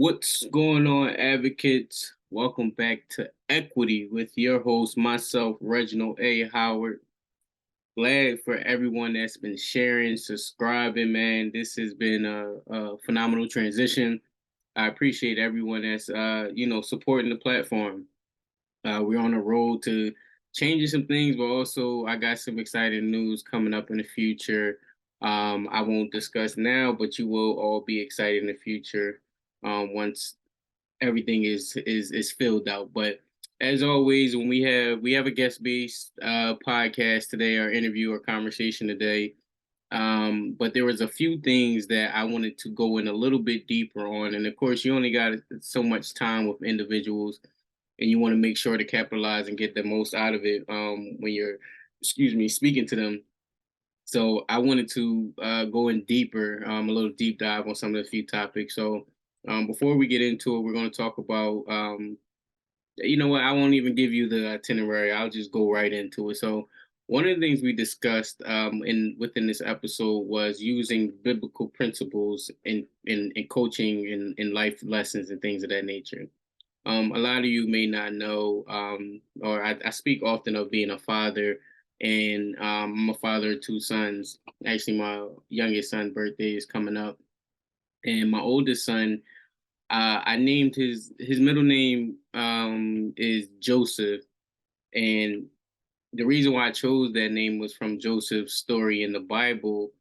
What's going on, advocates? Welcome back to Equity with your host, myself, Reginald A. Howard. Glad for everyone that's been sharing, subscribing, man. This has been a phenomenal transition. I appreciate everyone that's supporting the platform. We're on the road to changing some things, but also I got some exciting news coming up in the future. I won't discuss now, but you will all be excited in the future once everything is filled out. But as always, when we have a guest based podcast today, or interview or conversation today. But there was a few things that I wanted to go in a little bit deeper on, and of course, you only got so much time with individuals, and you want to make sure to capitalize and get the most out of it when you're, excuse me, speaking to them. So I wanted to go in deeper, a little deep dive on some of the few topics. So before we get into it, we're going to talk about, you know what, I won't even give you the itinerary. I'll just go right into it. So one of the things we discussed within this episode was using biblical principles in coaching and in life lessons and things of that nature. A lot of you may not know, or I speak often of being a father, and I'm a father of two sons. Actually, my youngest son's birthday is coming up, and my oldest son, I named his middle name is Joseph, and the reason why I chose that name was from Joseph's story in the Bible.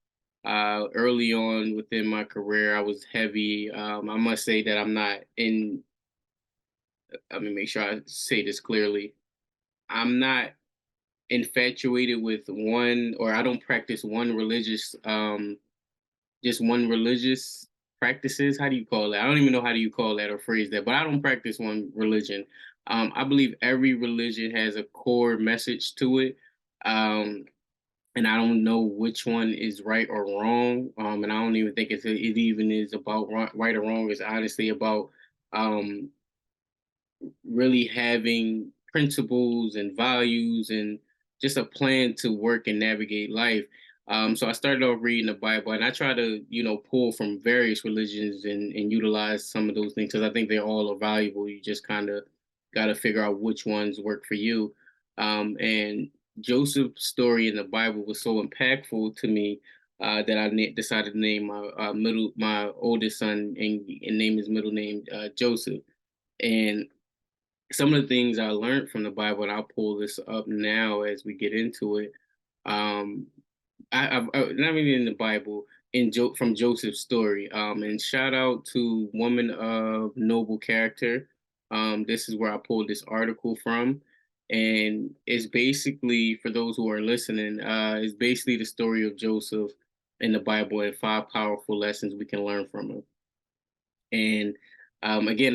Early on within my career, I was heavy. I must say that I'm not in. Let me make sure I say this clearly. I'm not infatuated with one, or I don't practice one religious just one religious practices. How do you call that? I don't even know how do you call that or phrase that, but I don't practice one religion. I believe every religion has a core message to it. Um and I don't know which one is right or wrong. And I don't even think it even is about right or wrong. It's honestly about um really having principles and values and just a plan to work and navigate life. So I started off reading the Bible, and I try to, pull from various religions and utilize some of those things because I think they all are valuable. You just kind of got to figure out which ones work for you. And Joseph's story in the Bible was so impactful to me that I decided to name my oldest son and name his middle name Joseph. And some of the things I learned from the Bible, and I'll pull this up now as we get into it. Um, not even in the Bible, from Joseph's story. And shout out to Woman of Noble Character. This is where I pulled this article from, and it's basically, for those who are listening, it's basically the story of Joseph in the Bible and five powerful lessons we can learn from him. And again,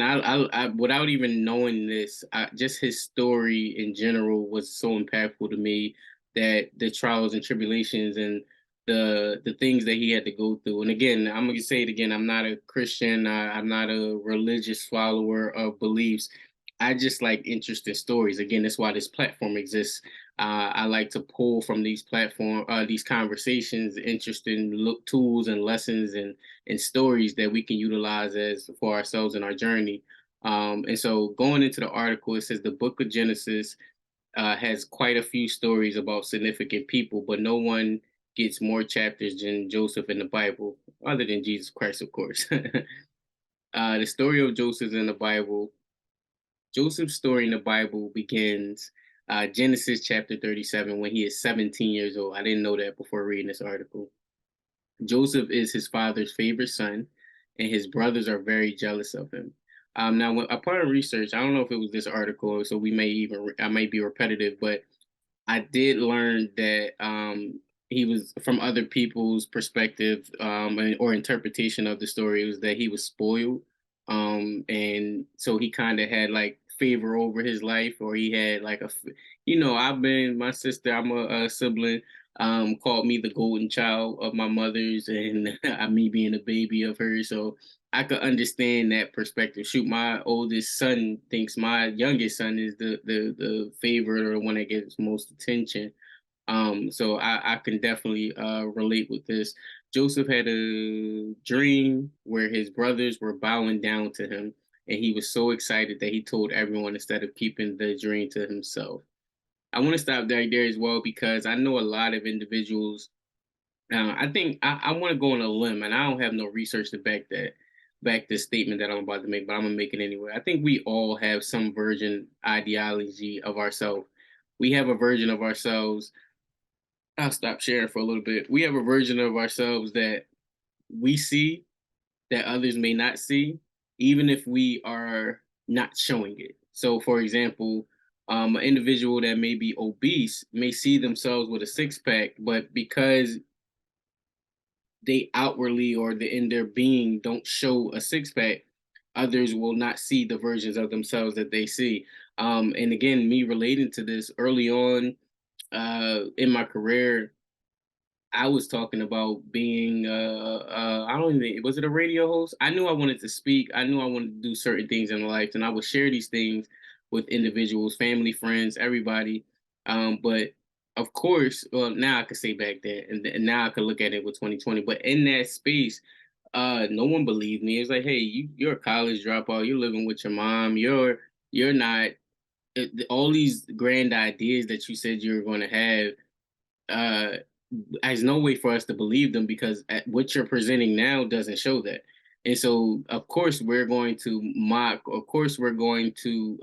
without even knowing this, just his story in general was so impactful to me, that the trials and tribulations and the things that he had to go through. And again, I'm gonna say it again. I'm not a Christian. I'm not a religious follower of beliefs. I just like interesting stories. Again, that's why this platform exists. I like to pull from these conversations, interesting tools and lessons and stories that we can utilize as for ourselves in our journey. And so, going into the article, it says the Book of Genesis has quite a few stories about significant people, but no one gets more chapters than Joseph in the Bible, other than Jesus Christ, of course. The story of Joseph in the Bible. Joseph's story in the Bible begins Genesis chapter 37 when he is 17 years old. I didn't know that before reading this article. Joseph is his father's favorite son, and his brothers are very jealous of him. Now, upon research, I don't know if it was this article, so I might be repetitive, but I did learn that he was, from other people's perspective or interpretation of the story, was that he was spoiled, and so he kind of had like favor over his life, or he had like I've been my sister, I'm a sibling, called me the golden child of my mother's, and me being a baby of hers, so I could understand that perspective. Shoot, my oldest son thinks my youngest son is the favorite, or the one that gets most attention. So I can definitely relate with this. Joseph had a dream where his brothers were bowing down to him, and he was so excited that he told everyone instead of keeping the dream to himself. I want to stop right there as well because I know a lot of individuals. I think I want to go on a limb, and I don't have no research to back this statement that I'm about to make, but I'm gonna make it anyway. I think we all have some version ideology of ourselves. We have a version of ourselves. I'll stop sharing for a little bit. We have a version of ourselves that we see that others may not see, even if we are not showing it. So, for example, an individual that may be obese may see themselves with a six pack, but because they outwardly or in their being don't show a six pack, others will not see the versions of themselves that they see. And again, me relating to this early on in my career, I was talking about being I don't even, was it a radio host? I knew I wanted to speak. I knew I wanted to do certain things in life, and I would share these things with individuals, family, friends, everybody. But of course, well, now I could say back then, and now I could look at it with 2020. But in that space, no one believed me. It's like, hey, you're a college dropout. You're living with your mom. You're not all these grand ideas that you said you were going to have. Uh, there's no way for us to believe them because what you're presenting now doesn't show that. And so, of course, we're going to mock. Of course, we're going to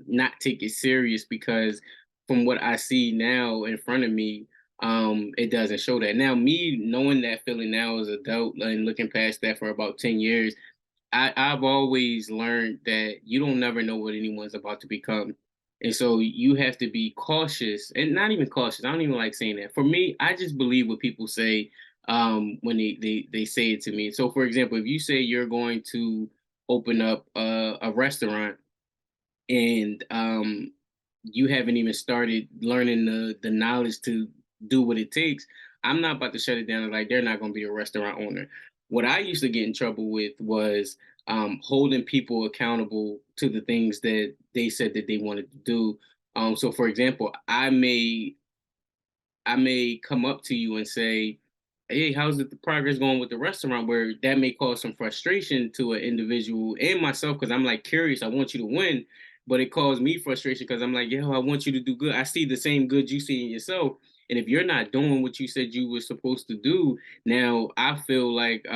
not take it serious because from what I see now in front of me, it doesn't show that. Now, me knowing that feeling now as an adult and looking past that for about 10 years, I've always learned that you don't never know what anyone's about to become. And so you have to be cautious and not even cautious. I don't even like saying that. For me, I just believe what people say when they say it to me. So for example, if you say you're going to open up a restaurant and you haven't even started learning the knowledge to do what it takes, I'm not about to shut it down. Like they're not going to be a restaurant owner. What I used to get in trouble with was holding people accountable to the things that they said that they wanted to do. So, for example, I may come up to you and say, "Hey, how's the progress going with the restaurant?" Where that may cause some frustration to an individual and myself because I'm like curious. I want you to win, but it caused me frustration because I'm like, "Yo, I want you to do good. I see the same good you see in yourself, and if you're not doing what you said you were supposed to do, now I feel like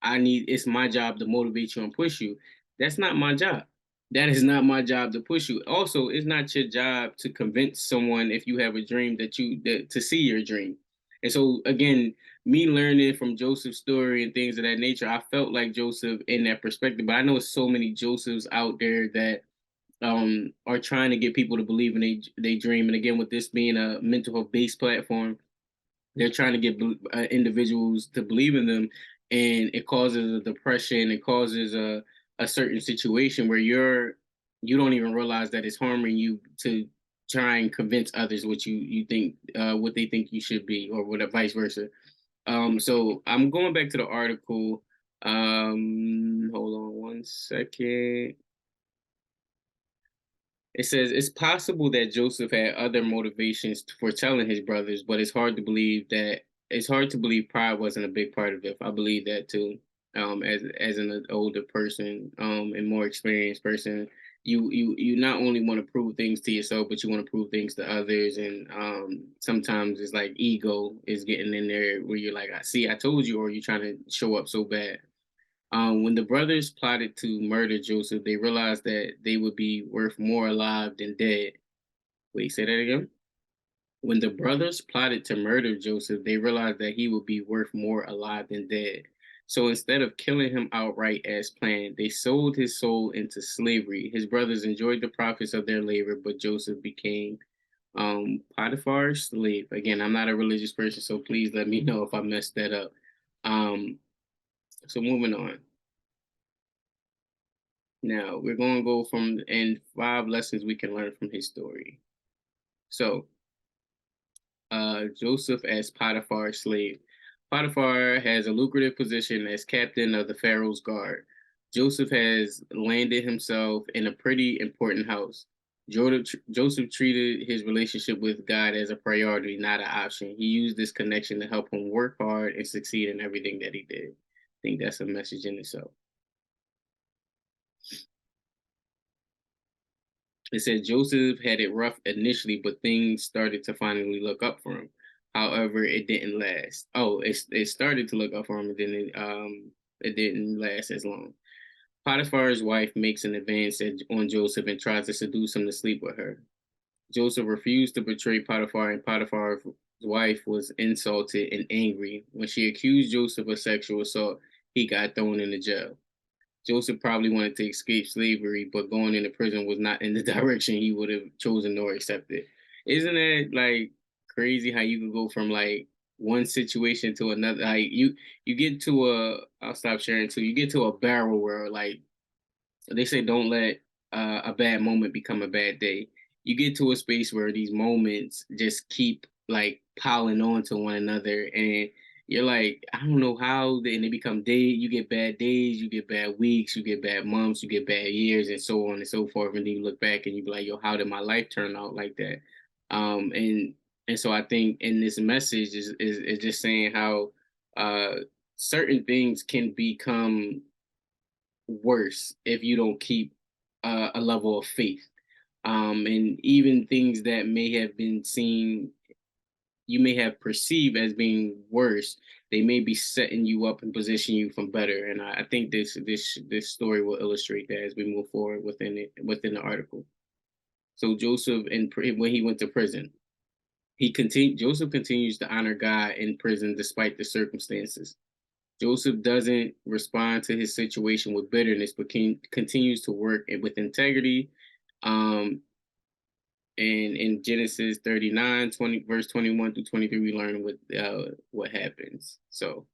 it's my job to motivate you and push you. That's not my job. That is not my job to push you. Also, it's not your job to convince someone if you have a dream to see your dream. And so again, me learning from Joseph's story and things of that nature, I felt like Joseph in that perspective. But I know so many Josephs out there that are trying to get people to believe in they dream. And again, with this being a mental health based platform, they're trying to get individuals to believe in them, and it causes a depression. It causes a certain situation where you don't even realize that it's harming you to try and convince others what you think what they think you should be, or what vice versa. So I'm going back to the article. Hold on one second. It says it's possible that Joseph had other motivations for telling his brothers, but it's hard to believe pride wasn't a big part of it. I believe that too. As an older person, and more experienced person, you not only want to prove things to yourself, but you want to prove things to others. And sometimes it's like ego is getting in there where you're like, I see, I told you, or you're trying to show up so bad. When the brothers plotted to murder Joseph, they realized that they would be worth more alive than dead. Wait, say that again? When the brothers plotted to murder Joseph, they realized that he would be worth more alive than dead. So instead of killing him outright as planned, they sold his soul into slavery. His brothers enjoyed the profits of their labor, but Joseph became Potiphar's slave. Again, I'm not a religious person, so please let me know if I messed that up. Um, so moving on. Now we're going to go from and 5 lessons we can learn from his story. So, Joseph as Potiphar's slave. Potiphar has a lucrative position as captain of the Pharaoh's guard. Joseph has landed himself in a pretty important house. Joseph treated his relationship with God as a priority, not an option. He used this connection to help him work hard and succeed in everything that he did. I think that's a message in itself. It said Joseph had it rough initially, but things started to finally look up for him. However, it didn't last. Oh, it started to look up for him, and then it didn't last as long. Potiphar's wife makes an advance on Joseph and tries to seduce him to sleep with her. Joseph refused to betray Potiphar, and Potiphar's wife was insulted and angry. When she accused Joseph of sexual assault, he got thrown into jail. Joseph probably wanted to escape slavery, but going into prison was not in the direction he would have chosen or accepted. Isn't it like crazy how you can go from like one situation to another? Like you get to a I'll stop sharing too. You get to a barrel where like they say don't let a bad moment become a bad day. You get to a space where these moments just keep like piling on to one another, and you're like, I don't know how, and they become days. You get bad days, you get bad weeks, you get bad months, you get bad years, and so on and so forth. And then you look back and you be like, yo, how did my life turn out like that? Um, and and so I think in this message is just saying how certain things can become worse if you don't keep a level of faith. And even things that may have been seen, you may have perceived as being worse, they may be setting you up and position you for better. And I think this story will illustrate that as we move forward within the article. So Joseph, when he went to prison, Joseph continues to honor God in prison despite the circumstances. Joseph doesn't respond to his situation with bitterness, but continues to work with integrity. Um, and in Genesis 39, verse 21 through 23, we learn what happens. So,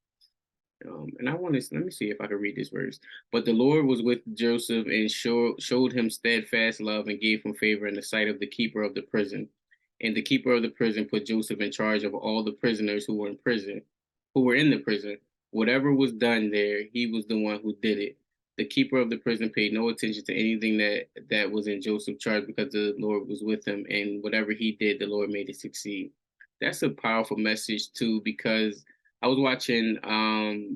and I want to let me see if I can read this verse. But the Lord was with Joseph and showed him steadfast love and gave him favor in the sight of the keeper of the prison. And the keeper of the prison put Joseph in charge of all the prisoners who were in the prison. Whatever was done there, he was the one who did it. The keeper of the prison paid no attention to anything that was in Joseph's charge because the Lord was with him, and whatever he did, the Lord made it succeed. That's a powerful message too, because I was watching,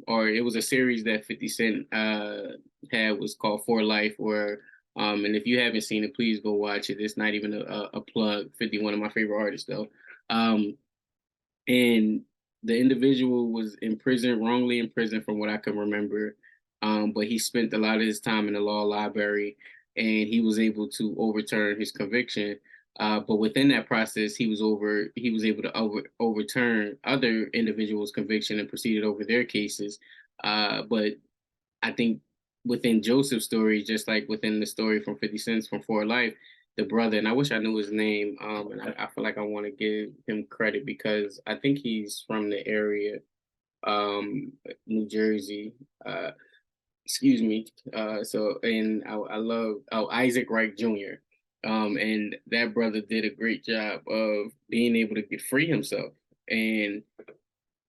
or it was a series that 50 Cent had, was called For Life, where, and if you haven't seen it, please go watch it. It's not even a plug. 50, one of my favorite artists, though. And the individual was in prison, wrongly in prison, from what I can remember. But he spent a lot of his time in the law library, and he was able to overturn his conviction. But within that process, he was able to overturn other individuals' conviction and proceeded over their cases. But I think within Joseph's story, just like within the story from 50 Cent from For Life, the brother, and I wish I knew his name, and I feel like I want to give him credit because I think he's from the area, New Jersey. Excuse me. And I love Isaac Wright Jr. And that brother did a great job of being able to get free himself. And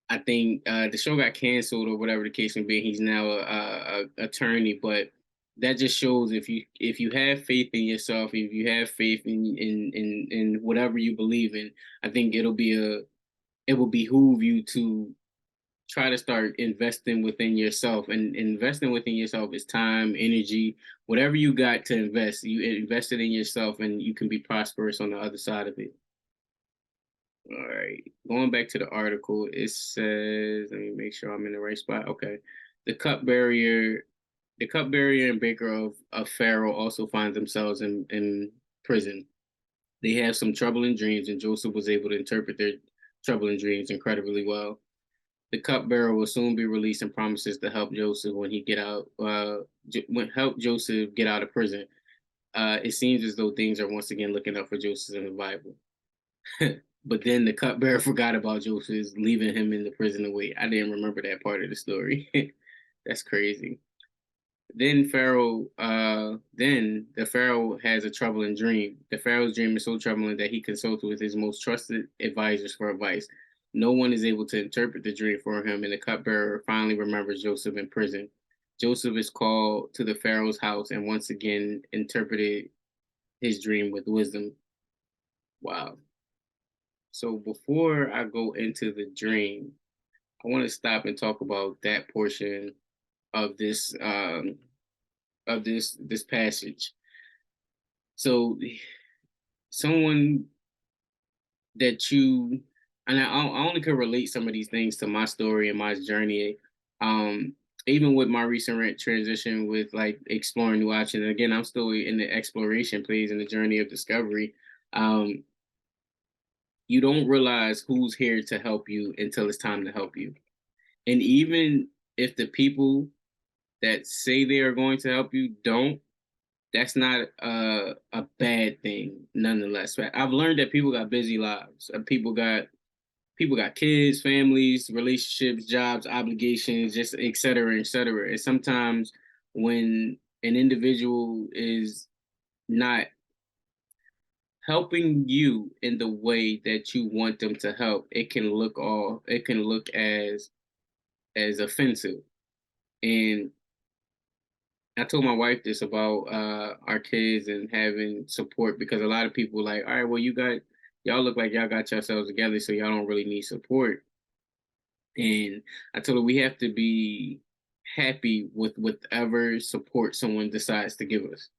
I think the show got canceled or whatever the case may be. He's now a attorney, but that just shows if you have faith in yourself, if you have faith in whatever you believe in, I think it will behoove you to try to start investing within yourself. And investing within yourself is time, energy, whatever you got to invest. You invest it in yourself, and you can be prosperous on the other side of it. All right. Going back to the article, it says, let me make sure I'm in the right spot. Okay. The the cupbearer and baker of Pharaoh also find themselves in prison. They have some troubling dreams, and Joseph was able to interpret their troubling dreams incredibly well. The cupbearer will soon be released and promises to help Joseph when he get out. Help Joseph get out of prison. It seems as though things are once again looking up for Joseph in the Bible. But then the cupbearer forgot about Joseph, leaving him in the prison to wait. I didn't remember that part of the story. That's crazy. Then the Pharaoh has a troubling dream. The Pharaoh's dream is so troubling that he consulted with his most trusted advisors for advice. No one is able to interpret the dream for him, and the cupbearer finally remembers Joseph in prison. Joseph is called to the Pharaoh's house and once again interpreted his dream with wisdom. Wow. So before I go into the dream, I want to stop and talk about that portion of this passage. So someone that you and I only could relate some of these things to my story and my journey. Um, Even with my recent transition with like exploring new options. And again, I'm still in the exploration phase in the journey of discovery. Um, you don't realize who's here to help you until it's time to help you. And even if the people that say they are going to help you don't, that's not a bad thing nonetheless. Right? I've learned that people got busy lives. People got kids, families, relationships, jobs, obligations, just et cetera, et cetera. And sometimes when an individual is not helping you in the way that you want them to help, it can look as offensive. And I told my wife this about our kids and having support because a lot of people like, all right, well, y'all look like y'all got yourselves together, so y'all don't really need support. And I told her we have to be happy with whatever support someone decides to give us.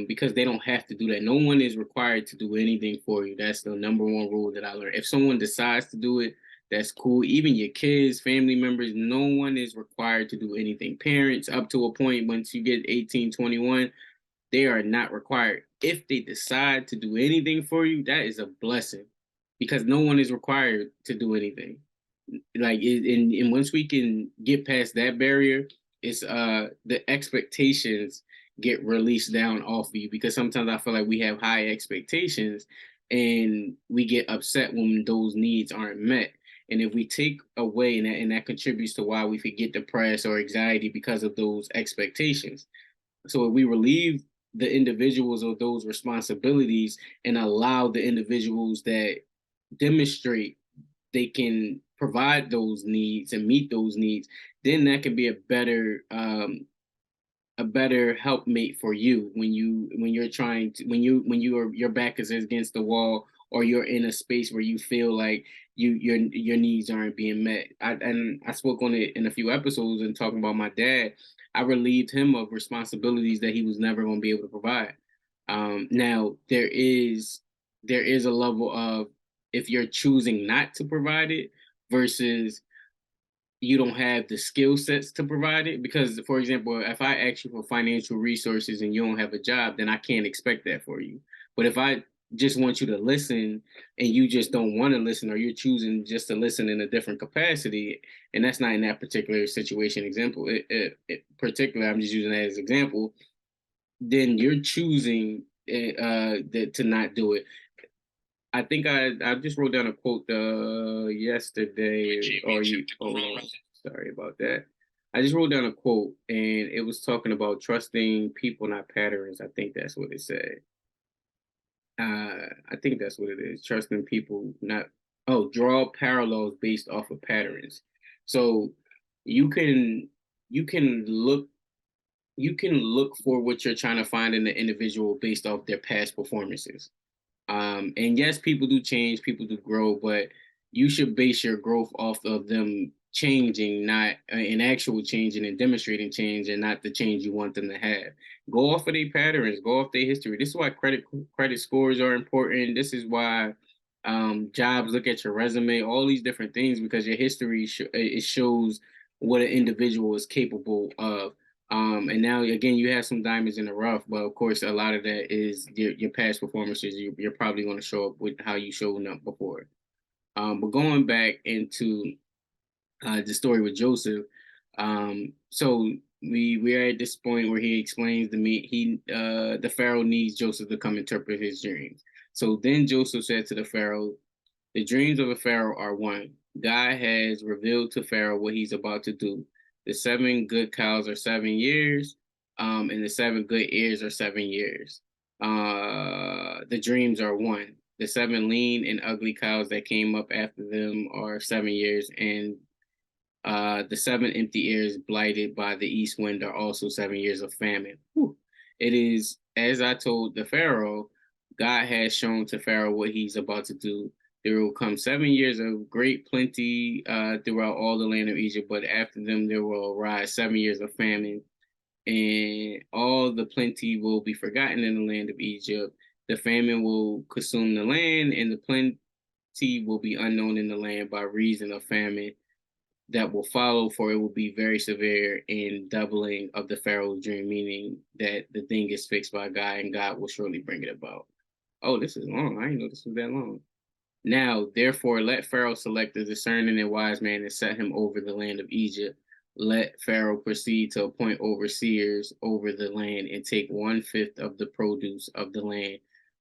Because they don't have to do that. No one is required to do anything for you. That's the number one rule that I learned. If someone decides to do it, that's cool. Even your kids, family members, no one is required to do anything. Parents, up to a point, once you get 18, 21, they are not required. If they decide to do anything for you, that is a blessing because no one is required to do anything. And once we can get past that barrier, it's the expectations get released down off of you because sometimes I feel like we have high expectations and we get upset when those needs aren't met. And if we take away and that contributes to why we could get depressed or anxiety because of those expectations. So if we relieve the individuals of those responsibilities and allow the individuals that demonstrate they can provide those needs and meet those needs, then that can be a better helpmate for you when you're trying to when your back is against the wall or you're in a space where you feel like your needs aren't being met. I spoke on it in a few episodes and talking about my dad. I relieved him of responsibilities that he was never going to be able to provide. Now there is a level of if you're choosing not to provide it versus you don't have the skill sets to provide it. Because, for example, if I ask you for financial resources and you don't have a job, then I can't expect that for you. But if I just want you to listen and you just don't want to listen, or you're choosing just to listen in a different capacity, and that's not in that particular situation example, particularly, I'm just using that as an example, then you're choosing to not do it. I think I just wrote down a quote yesterday or you hold on, sorry about that. I just wrote down a quote and it was talking about trusting people, not patterns. I think that's what it said. I think that's what it is. Trusting people, not draw parallels based off of patterns. So you can you can look you can look for what you're trying to find in the individual based off their past performances. And yes, people do change, people do grow, but you should base your growth off of them changing, not an actual changing and demonstrating change, and not the change you want them to have. Go off of their patterns, go off their history. This is why credit scores are important. This is why jobs look at your resume, all these different things, because your history it shows what an individual is capable of. And now again, you have some diamonds in the rough, but of course, a lot of that is your past performances. You're probably going to show up with how you showed up before. But going back into the story with Joseph, so we're at this point where he explains to me the Pharaoh needs Joseph to come interpret his dreams. So then Joseph said to the Pharaoh, "The dreams of a Pharaoh are one. God has revealed to Pharaoh what he's about to do. The 7 good cows are 7 years, and the 7 good ears are 7 years. The dreams are one. The 7 lean and ugly cows that came up after them are 7 years, and the 7 empty ears blighted by the east wind are also 7 years of famine." Whew. It is as I told the Pharaoh, God has shown to Pharaoh what he's about to do. There will come 7 years of great plenty throughout all the land of Egypt, but after them there will arise 7 years of famine, and all the plenty will be forgotten in the land of Egypt. The famine will consume the land, and the plenty will be unknown in the land by reason of famine that will follow, for it will be very severe in doubling of the Pharaoh's dream, meaning that the thing is fixed by God and God will surely bring it about. Oh, this is long. I didn't know this was that long. Now, therefore, let Pharaoh select a discerning and wise man and set him over the land of Egypt. Let Pharaoh proceed to appoint overseers over the land and take 1/5 of the produce of the land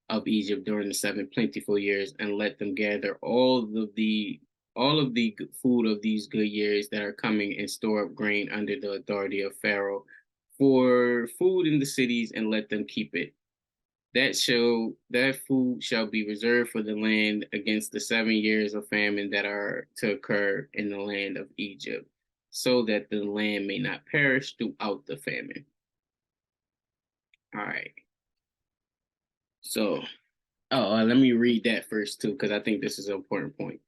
of Egypt during the 7 plentiful years, and let them gather all of the food of these good years that are coming and store up grain under the authority of Pharaoh for food in the cities, and let them keep it. That food shall be reserved for the land against the 7 years of famine that are to occur in the land of Egypt, so that the land may not perish throughout the famine. All right. So, let me read that first too, because I think this is an important point.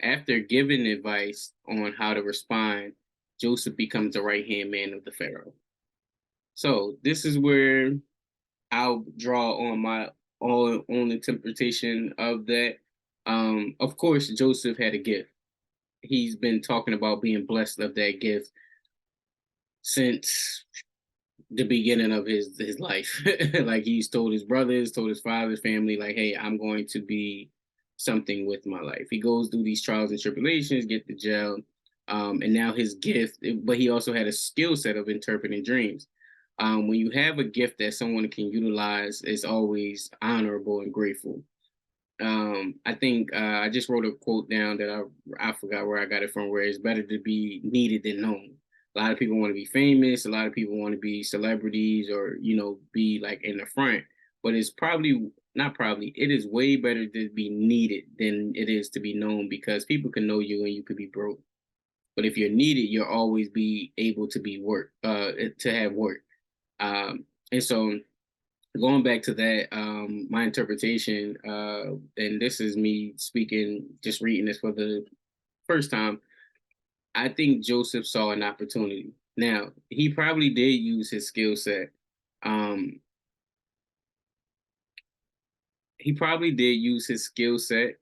After giving advice on how to respond, Joseph becomes the right hand man of the Pharaoh. So this is where I'll draw on my own interpretation of that. Of course, Joseph had a gift. He's been talking about being blessed of that gift since the beginning of his life. Like he's told his brothers, told his father's family, like, hey, I'm going to be something with my life. He goes through these trials and tribulations, get to jail, and now his gift, but he also had a skill set of interpreting dreams. When you have a gift that someone can utilize, it's always honorable and grateful. I think I just wrote a quote down that I forgot where I got it from, where it's better to be needed than known. A lot of people want to be famous. A lot of people want to be celebrities, or be like in the front. But it's probably not probably. It is way better to be needed than it is to be known, because people can know you and you could be broke. But if you're needed, you'll always be able to be to have work. And so going back to that, my interpretation, and this is me speaking, just reading this for the first time. I think Joseph saw an opportunity. Now, he probably did use his skill set. Um, he probably did use his skill set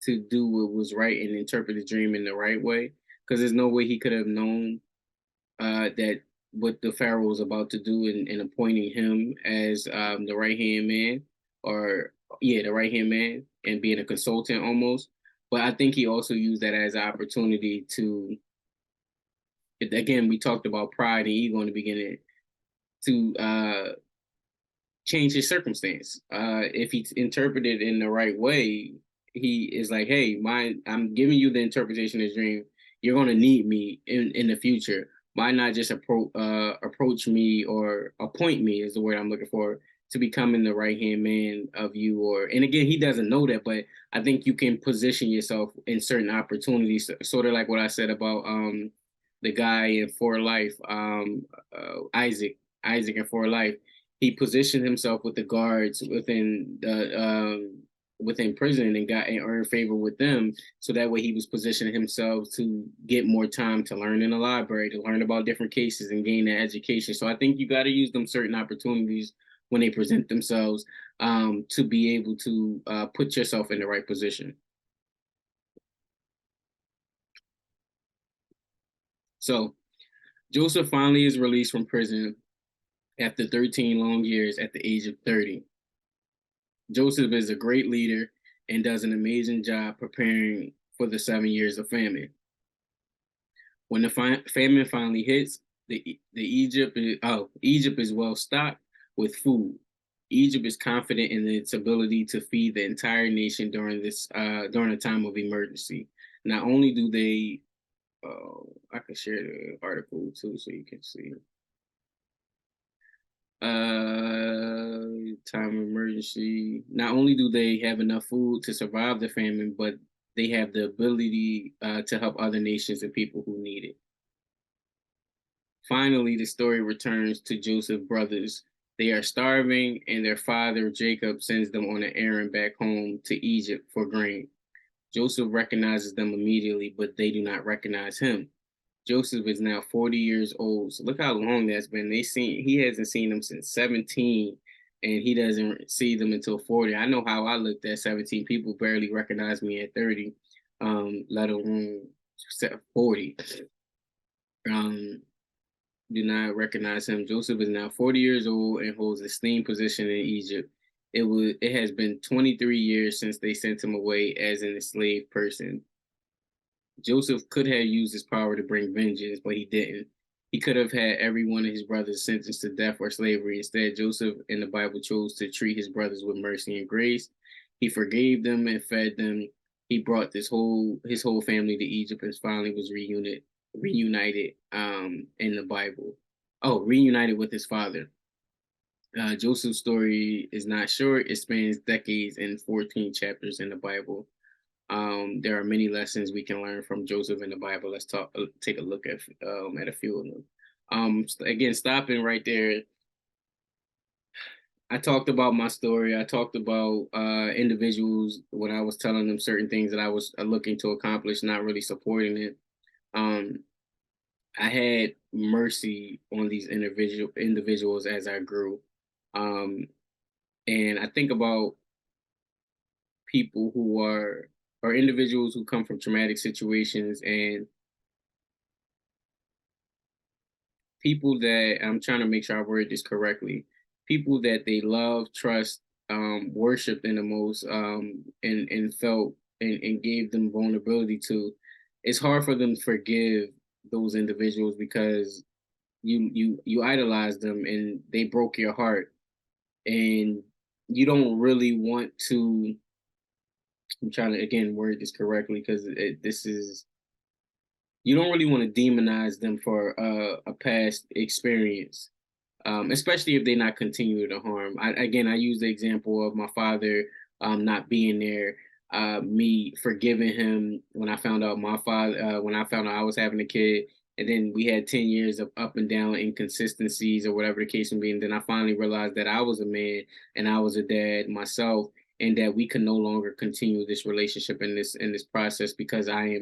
to do what was right and interpret the dream in the right way. Because there's no way he could have known that what the Pharaoh was about to do in appointing him as the right hand man, or yeah, the right hand man, and being a consultant almost. But I think he also used that as an opportunity to, again, we talked about pride and ego in the beginning, to change his circumstance. If he interpreted in the right way, he is like, hey, I'm giving you the interpretation of this dream. You're going to need me in the future. Why not just approach me, or appoint me is the word I'm looking for, to becoming the right hand man of you? And again, he doesn't know that, but I think you can position yourself in certain opportunities, sort of like what I said about the guy in For Life, Isaac in For Life. He positioned himself with the guards within prison, and earned favor with them, so that way he was positioning himself to get more time to learn in the library, to learn about different cases and gain that education. So I think you got to use them certain opportunities when they present themselves, to be able to put yourself in the right position. So Joseph finally is released from prison after 13 long years at the age of 30. Joseph is a great leader and does an amazing job preparing for the 7 years of famine. When the famine finally hits, Egypt is well stocked with food. Egypt is confident in its ability to feed the entire nation during a time of emergency. Not only do they, I can share the article too, so you can see. Time of emergency. Not only do they have enough food to survive the famine, but they have the ability to help other nations and people who need it. Finally, the story returns to Joseph's brothers They are starving, and their father Jacob sends them on an errand back home to Egypt for grain. Joseph recognizes them immediately, but they do not recognize him. Joseph is now 40 years old. So look how long that's been. He hasn't seen them since 17, and he doesn't see them until 40. I know how I looked at 17. People barely recognize me at 30, let alone 40. Um, do not recognize him. Joseph is now 40 years old and holds esteemed position in Egypt. It has been 23 years since they sent him away as an enslaved person. Joseph could have used his power to bring vengeance, but he didn't. He could have had every one of his brothers sentenced to death or slavery. Instead, Joseph in the Bible chose to treat his brothers with mercy and grace. He forgave them and fed them. He brought his whole family to Egypt and finally was reunited in the Bible. Oh, reunited with his father. Joseph's story is not short. It spans decades and 14 chapters in the Bible. There are many lessons we can learn from Joseph in the Bible. Let's take a look at a few of them. Again, stopping right there. I talked about my story. I talked about individuals when I was telling them certain things that I was looking to accomplish, not really supporting it. Um, I had mercy on these individuals as I grew, um, and I think about people who are or individuals who come from traumatic situations and people that I'm trying to make sure I word this correctly. People that they love, trust, worshipped in the most, and felt and gave them vulnerability to. It's hard for them to forgive those individuals because you idolize them and they broke your heart, and you don't really want to. I'm trying to again word this correctly because this is you don't really want to demonize them for a past experience, especially if they're not continuing to harm. I use the example of my father not being there, me forgiving him when I found out when I found out I was having a kid, and then we had 10 years of up and down inconsistencies or whatever the case may be. And then I finally realized that I was a man and I was a dad myself, and that we could no longer continue this relationship in this process because I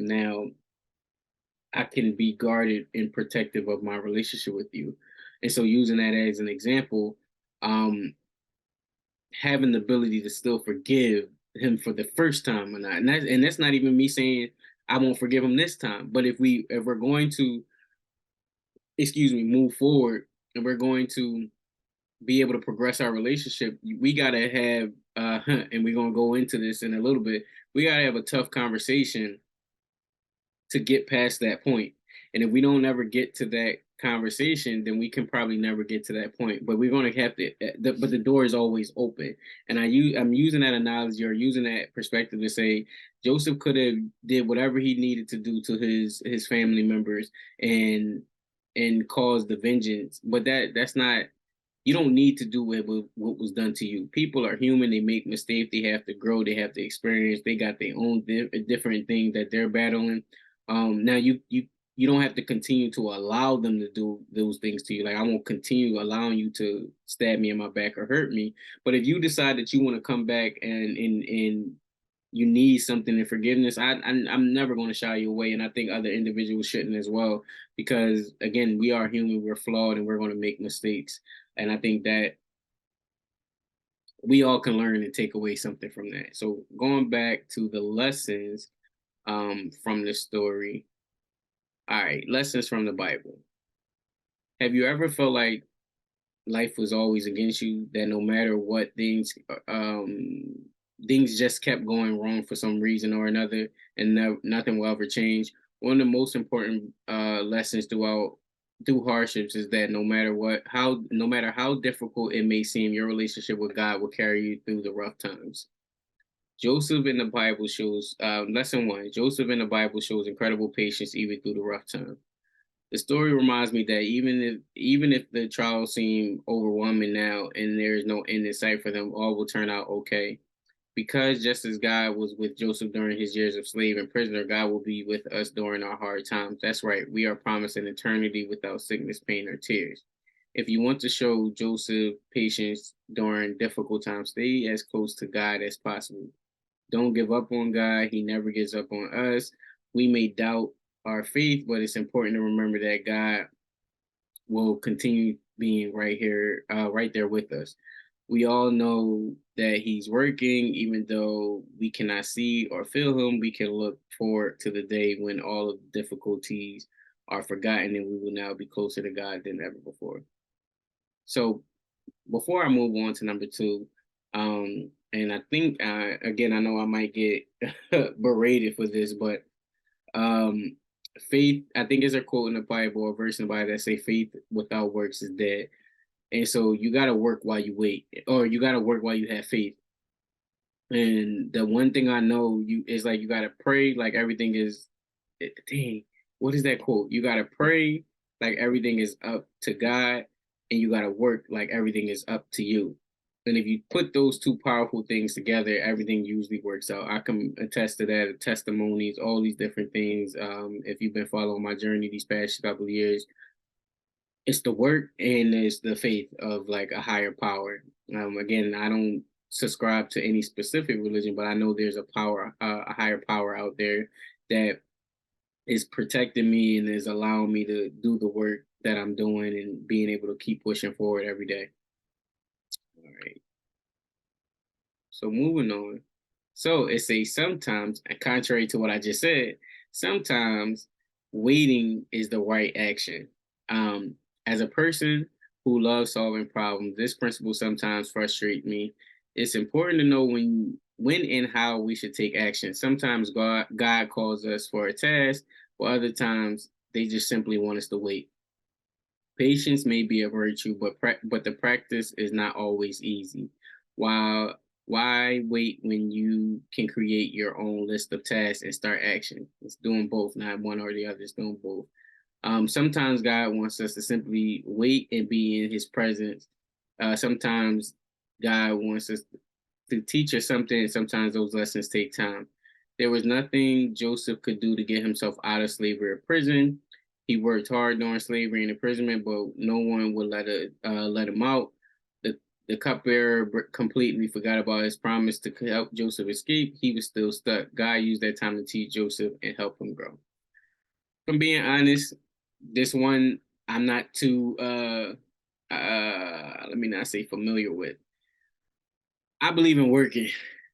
can be guarded and protective of my relationship with you. And so using that as an example, um, having the ability to still forgive him for the first time or not. And that's not even me saying I won't forgive him this time. But if we're going to, excuse me, move forward and we're going to be able to progress our relationship, we gotta have and we're gonna go into this in a little bit, we gotta have a tough conversation to get past that point. And if we don't ever get to that conversation, then we can probably never get to that point. But we're going to have to. But the door is always open. And I'm using that analogy or using that perspective to say Joseph could have did whatever he needed to do to his family members and caused the vengeance. But that's not. You don't need to do what was done to you. People are human. They make mistakes. They have to grow. They have to experience. They got their own different things that they're battling. Now you don't have to continue to allow them to do those things to you. Like I won't continue allowing you to stab me in my back or hurt me. But if you decide that you want to come back and you need something in forgiveness, I'm never going to shy you away, and I think other individuals shouldn't as well, because again, we are human, we're flawed, and we're going to make mistakes, and I think that we all can learn and take away something from that. So going back to the lessons from this story. All right, lessons from the Bible. Have you ever felt like life was always against you? That no matter what things just kept going wrong for some reason or another, and nothing will ever change. One of the most important lessons through hardships is that no matter how difficult it may seem, your relationship with God will carry you through the rough times. Joseph in the Bible shows, lesson one, Joseph in the Bible shows incredible patience even through the rough time. The story reminds me that even if the trials seem overwhelming now and there is no end in sight for them, all will turn out okay. Because just as God was with Joseph during his years of slave and prisoner, God will be with us during our hard times. That's right. We are promised an eternity without sickness, pain, or tears. If you want to show Joseph patience during difficult times, stay as close to God as possible. Don't give up on God. He never gives up on us. We may doubt our faith, but it's important to remember that God will continue being right here, right there with us. We all know that He's working, even though we cannot see or feel Him. We can look forward to the day when all of the difficulties are forgotten and we will now be closer to God than ever before. So, before I move on to number two, and I think again, I know I might get berated for this, but um, faith, I think, is a quote in the Bible, a verse in the Bible that say, "Faith without works is dead." And so you got to work while you wait, or you got to work while you have faith. And the one thing I know you is like you got to pray like everything is. Dang, what is that quote? You got to pray like everything is up to God, and you got to work like everything is up to you. And if you put those two powerful things together, everything usually works out. I can attest to that, testimonies, all these different things. If you've been following my journey these past couple of years, it's the work and it's the faith of like a higher power. Again, I don't subscribe to any specific religion, but I know there's a power, a higher power out there that is protecting me and is allowing me to do the work that I'm doing and being able to keep pushing forward every day. All right. So moving on. So it says sometimes, and contrary to what I just said, sometimes waiting is the right action. As a person who loves solving problems, this principle sometimes frustrates me. It's important to know when and how we should take action. Sometimes God calls us for a task, while other times they just simply want us to wait. Patience may be a virtue, but the practice is not always easy. While why wait when you can create your own list of tasks and start action? It's doing both, not one or the other. It's doing both. Sometimes God wants us to simply wait and be in His presence. Sometimes God wants us to teach us something, and sometimes those lessons take time. There was nothing Joseph could do to get himself out of slavery or prison. He worked hard during slavery and imprisonment, but no one would let him out. The the cupbearer completely forgot about his promise to help Joseph escape. He was still stuck. God used that time to teach Joseph and help him grow. From being honest, this one I'm not too let me not say familiar with. I believe in working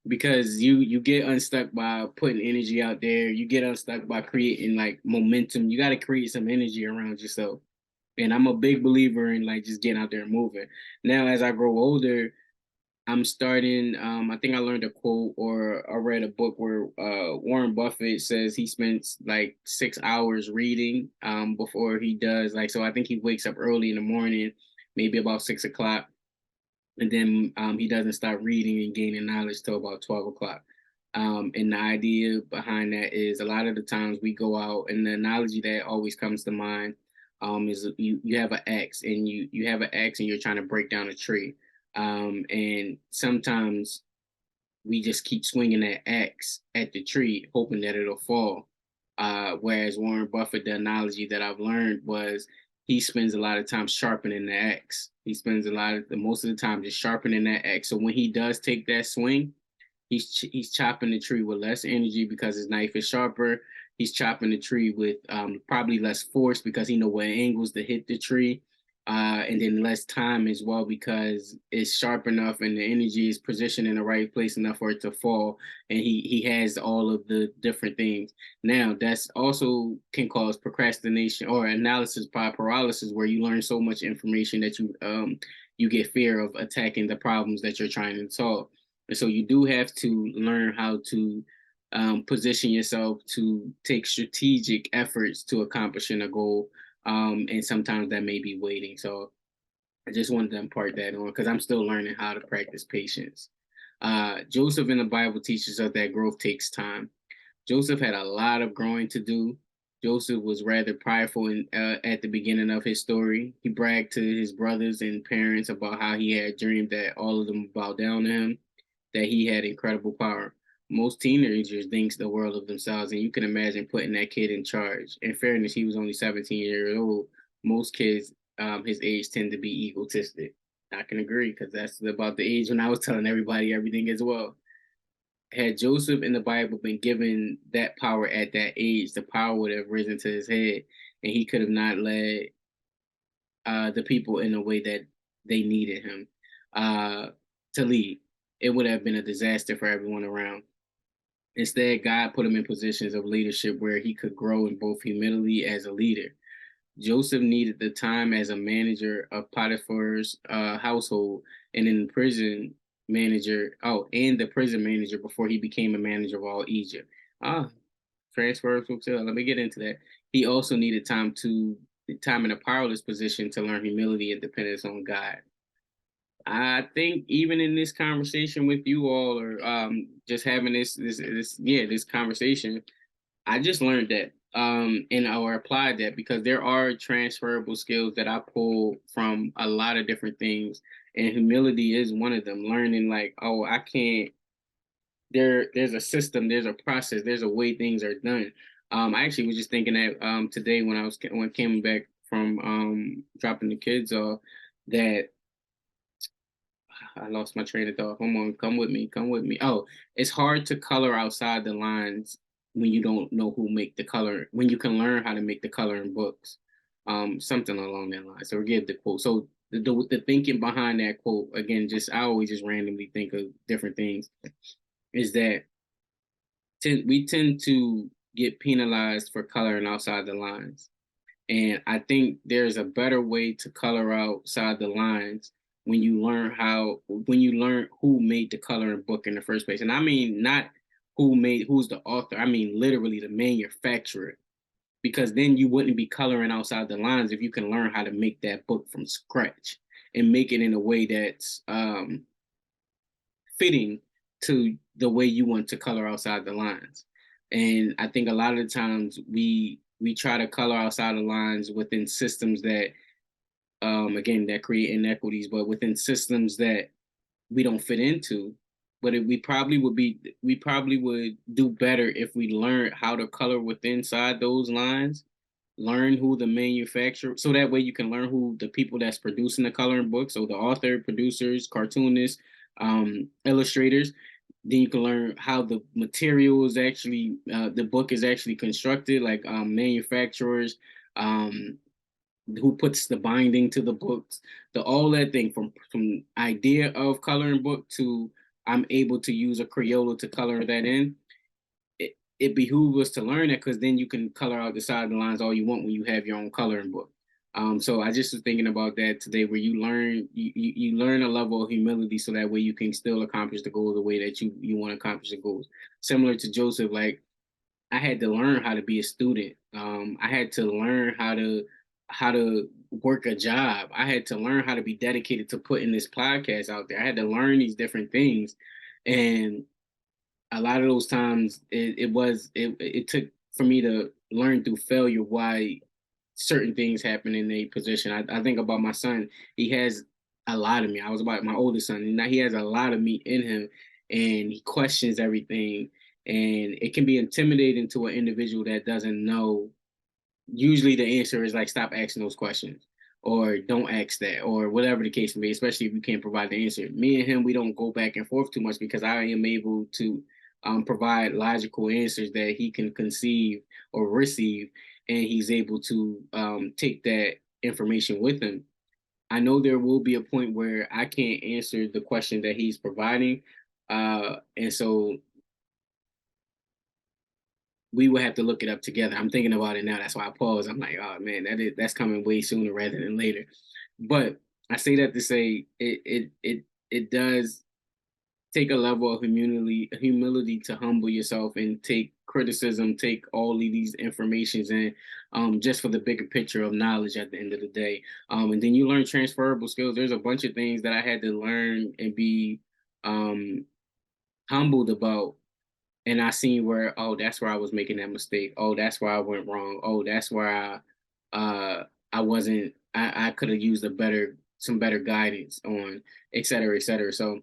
because you get unstuck by putting energy out there. You get unstuck by creating like momentum. You got to create some energy around yourself. And I'm a big believer in like just getting out there and moving. Now, as I grow older, I'm starting. I think I learned a quote or I read a book where Warren Buffett says he spends like 6 hours reading before he does like. So I think he wakes up early in the morning, maybe about 6 o'clock, and then he doesn't start reading and gaining knowledge till about 12 o'clock. And the idea behind that is a lot of the times we go out, and the analogy that always comes to mind is you have an axe and you have an axe and you're trying to break down a tree, and sometimes we just keep swinging that axe at the tree, hoping that it'll fall. Whereas Warren Buffett, the analogy that I've learned was he spends a lot of time sharpening the axe. He spends most of the time just sharpening that axe. So when he does take that swing, he's chopping the tree with less energy because his knife is sharper. He's chopping the tree with probably less force because he know what angles to hit the tree, and then less time as well because it's sharp enough and the energy is positioned in the right place enough for it to fall. And he has all of the different things. Now that's also can cause procrastination or analysis by paralysis, where you learn so much information that you get fear of attacking the problems that you're trying to solve. And so you do have to learn how to position yourself to take strategic efforts to accomplishing a goal. And sometimes that may be waiting. So I just wanted to impart that on because I'm still learning how to practice patience. Joseph in the Bible teaches us that growth takes time. Joseph had a lot of growing to do. Joseph was rather prideful at the beginning of his story. He bragged to his brothers and parents about how he had dreamed that all of them would bow down to him, that he had incredible power. Most teenagers think the world of themselves, and you can imagine putting that kid in charge. In fairness, he was only 17 years old. Most kids his age tend to be egotistic. I can agree because that's about the age when I was telling everybody everything as well. Had Joseph in the Bible been given that power at that age, the power would have risen to his head, and he could have not led the people in a way that they needed him uh, to lead. It would have been a disaster for everyone around. Instead, God put him in positions of leadership where he could grow in both humility as a leader. Joseph needed the time as a manager of Potiphar's household and in prison manager. Oh, and the prison manager before he became a manager of all Egypt. Ah, transferable too. Let me get into that. He also needed time in a powerless position to learn humility and dependence on God. I think even in this conversation with you all, or just having this conversation, I just learned that and or applied that because there are transferable skills that I pull from a lot of different things, and humility is one of them. Learning like, oh, I can't. There's a system, there's a process, there's a way things are done. I actually was just thinking that today when I came back from dropping the kids off that I lost my train of thought. Come on, come with me, come with me. Oh, it's hard to color outside the lines when you don't know who make the color. When you can learn how to make the color in books, something along that line. So forgive the quote. So the thinking behind that quote again, just I always just randomly think of different things. Is that we tend to get penalized for coloring outside the lines. And I think there's a better way to color outside the lines when you learn who made the coloring book in the first place. And I mean not who's the author. I mean literally the manufacturer. Because then you wouldn't be coloring outside the lines if you can learn how to make that book from scratch and make it in a way that's fitting to the way you want to color outside the lines. And I think a lot of the times we try to color outside the lines within systems that again that create inequities, but within systems that we don't fit into. But we probably would do better if we learned how to color within inside those lines, learn who the manufacturer, so that way you can learn who the people that's producing the coloring book, so the author, producers, cartoonists, illustrators. Then you can learn how the material is actually the book is actually constructed, like manufacturers, um, who puts the binding to the books, the all that thing from idea of coloring book to I'm able to use a Crayola to color that in. It behooves us to learn it because then you can color out the side of the lines all you want when you have your own coloring book. So I just was thinking about that today, where you learn a level of humility, so that way you can still accomplish the goal the way that you want to accomplish the goals. Similar to Joseph, like I had to learn how to be a student. I had to learn how to work a job. I had to learn how to be dedicated to putting this podcast out there. I had to learn these different things, and a lot of those times it took for me to learn through failure why certain things happen in a position. I think about my son. He has a lot of me. I was about my oldest son, and now he has a lot of me in him, and he questions everything. And it can be intimidating to an individual that doesn't know. Usually the answer is like stop asking those questions or don't ask that or whatever the case may be, especially if you can't provide the answer. Me and him, we don't go back and forth too much because I am able to provide logical answers that he can conceive or receive, and he's able to take that information with him. I know there will be a point where I can't answer the question that he's providing. And so we will have to look it up together. I'm thinking about it now. That's why I pause. I'm like, oh man, that's coming way sooner rather than later. But I say that to say it does take a level of humility to humble yourself and take criticism, take all of these informations and just for the bigger picture of knowledge at the end of the day. And then you learn transferable skills. There's a bunch of things that I had to learn and be um humbled about, and I seen where, oh, that's where I was making that mistake. Oh, that's where I went wrong. Oh, that's where I wasn't I could have used some better guidance on, et cetera, et cetera. So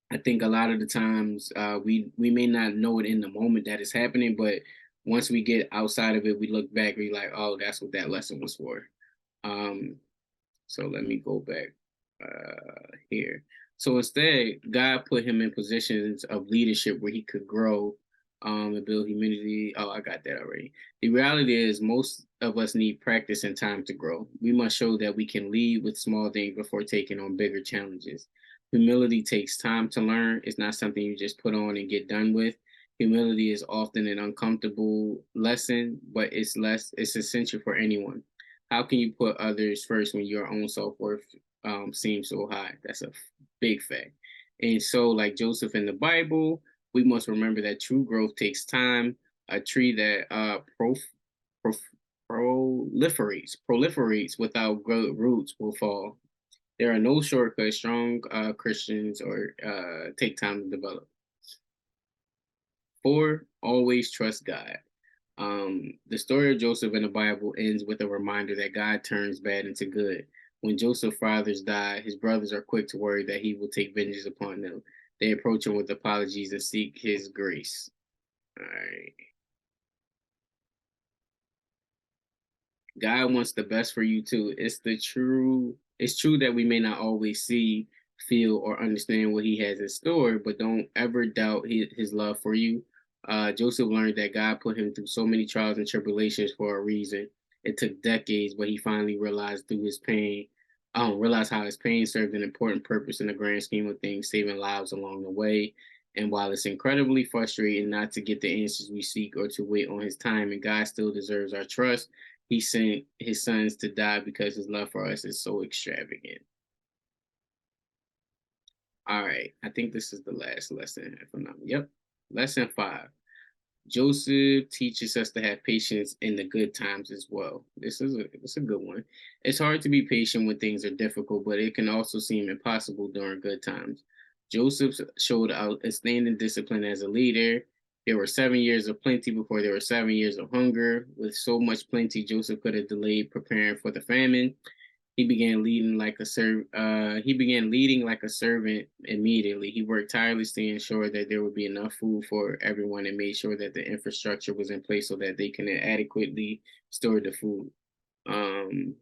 I think a lot of the times we may not know it in the moment that it's happening, but once we get outside of it, we look back, we like, oh, that's what that lesson was for. Um So let me go back here. So instead, God put him in positions of leadership where he could grow and build humility. Oh, I got that already. The reality is, most of us need practice and time to grow. We must show that we can lead with small things before taking on bigger challenges. Humility takes time to learn. It's not something you just put on and get done with. Humility is often an uncomfortable lesson, but it's essential for anyone. How can you put others first when your own self-worth seems so high? That's a big fact. And so, like Joseph in the Bible, we must remember that true growth takes time. A tree that prof- proliferates without roots will fall. There are no shortcuts. Strong Christians or take time to develop. 4, always trust God. The story of Joseph in the Bible ends with a reminder that God turns bad into good. When Joseph's fathers die, his brothers are quick to worry that he will take vengeance upon them. They approach him with apologies and seek his grace. All right. God wants the best for you too. It's true that we may not always see, feel, or understand what he has in store, but don't ever doubt his love for you. Joseph learned that God put him through so many trials and tribulations for a reason. It took decades, but he finally realized through his pain, realized how his pain served an important purpose in the grand scheme of things, saving lives along the way. And while it's incredibly frustrating not to get the answers we seek or to wait on his time, and God still deserves our trust, he sent his sons to die because his love for us is so extravagant. All right, I think this is the last lesson. If I'm not, yep, lesson 5. Joseph teaches us to have patience in the good times as well. It's a good one. It's hard to be patient when things are difficult, but it can also seem impossible during good times. Joseph showed outstanding discipline as a leader. There were 7 years of plenty before there were 7 years of hunger. With so much plenty, Joseph could have delayed preparing for the famine. He began leading like a servant immediately. He worked tirelessly to ensure that there would be enough food for everyone and made sure that the infrastructure was in place so that they can adequately store the food. Um,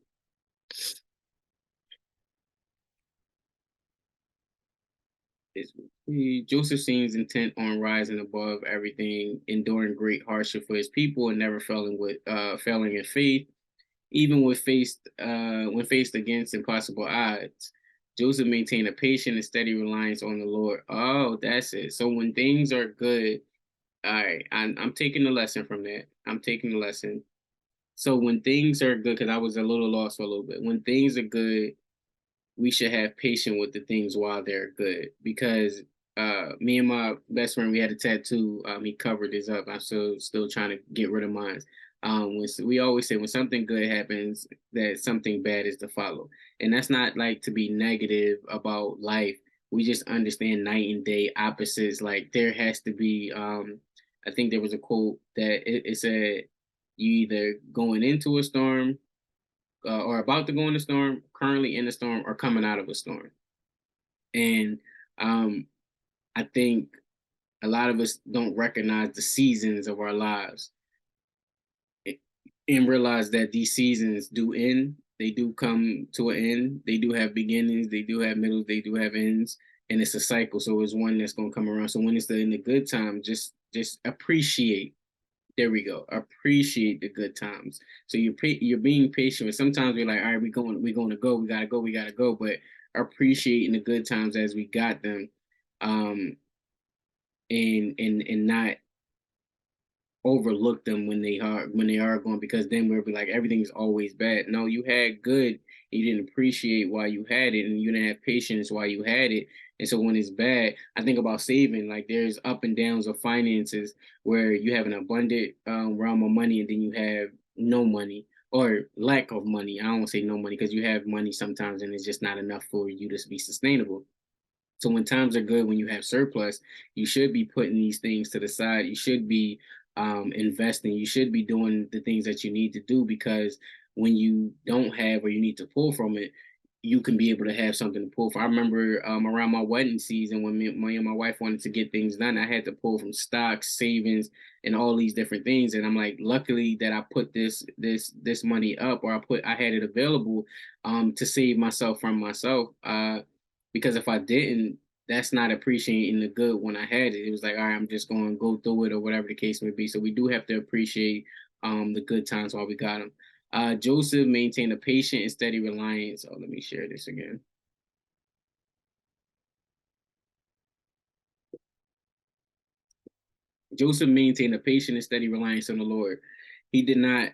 Joseph seems intent on rising above everything, enduring great hardship for his people, and never failing in faith. Even when faced against impossible odds, Joseph maintained a patient and steady reliance on the Lord. Oh, that's it. So when things are good, all right, I'm taking the lesson from that. I'm taking the lesson. So when things are good, because I was a little lost for a little bit. When things are good, we should have patience with the things while they're good. Because me and my best friend, we had a tattoo. He covered his up. I'm still trying to get rid of mine. We always say when something good happens, that something bad is to follow, and that's not like to be negative about life. We just understand night and day opposites. Like there has to be. I think there was a quote that it said, "You either going into a storm or about to go in a storm, currently in a storm, or coming out of a storm." And um, I think a lot of us don't recognize the seasons of our lives and realize that these seasons do end. They do come to an end. They do have beginnings. They do have middles. They do have ends, and it's a cycle. So it's one that's going to come around. So when it's in the good time, just appreciate. There we go. Appreciate the good times. So you're being patient. Sometimes we're like, all right, we're going to go. We gotta go. But appreciating the good times as we got them, and not overlook them when they are going, because then we'll be like everything's always bad. No, you had good, you didn't appreciate why you had it, and you didn't have patience while you had it. And so when it's bad, I think about saving. Like there's up and downs of finances where you have an abundant realm of money, and then you have no money or lack of money. I don't want to say no money, because you have money sometimes and it's just not enough for you to be sustainable. So when times are good, when you have surplus, you should be putting these things to the side. You should be investing. You should be doing the things that you need to do, because when you don't have or you need to pull from it, you can be able to have something to pull from. I remember around my wedding season when me and my wife wanted to get things done, I had to pull from stocks, savings, and all these different things. And I'm like, luckily that I put this money up, or I had it available, to save myself from myself. Because if I didn't, that's not appreciating the good when I had it. It was like, all right, I'm just going to go through it or whatever the case may be. So we do have to appreciate the good times while we got them. Joseph maintained a patient and steady reliance. Oh, let me share this again. Joseph maintained a patient and steady reliance on the Lord. He did not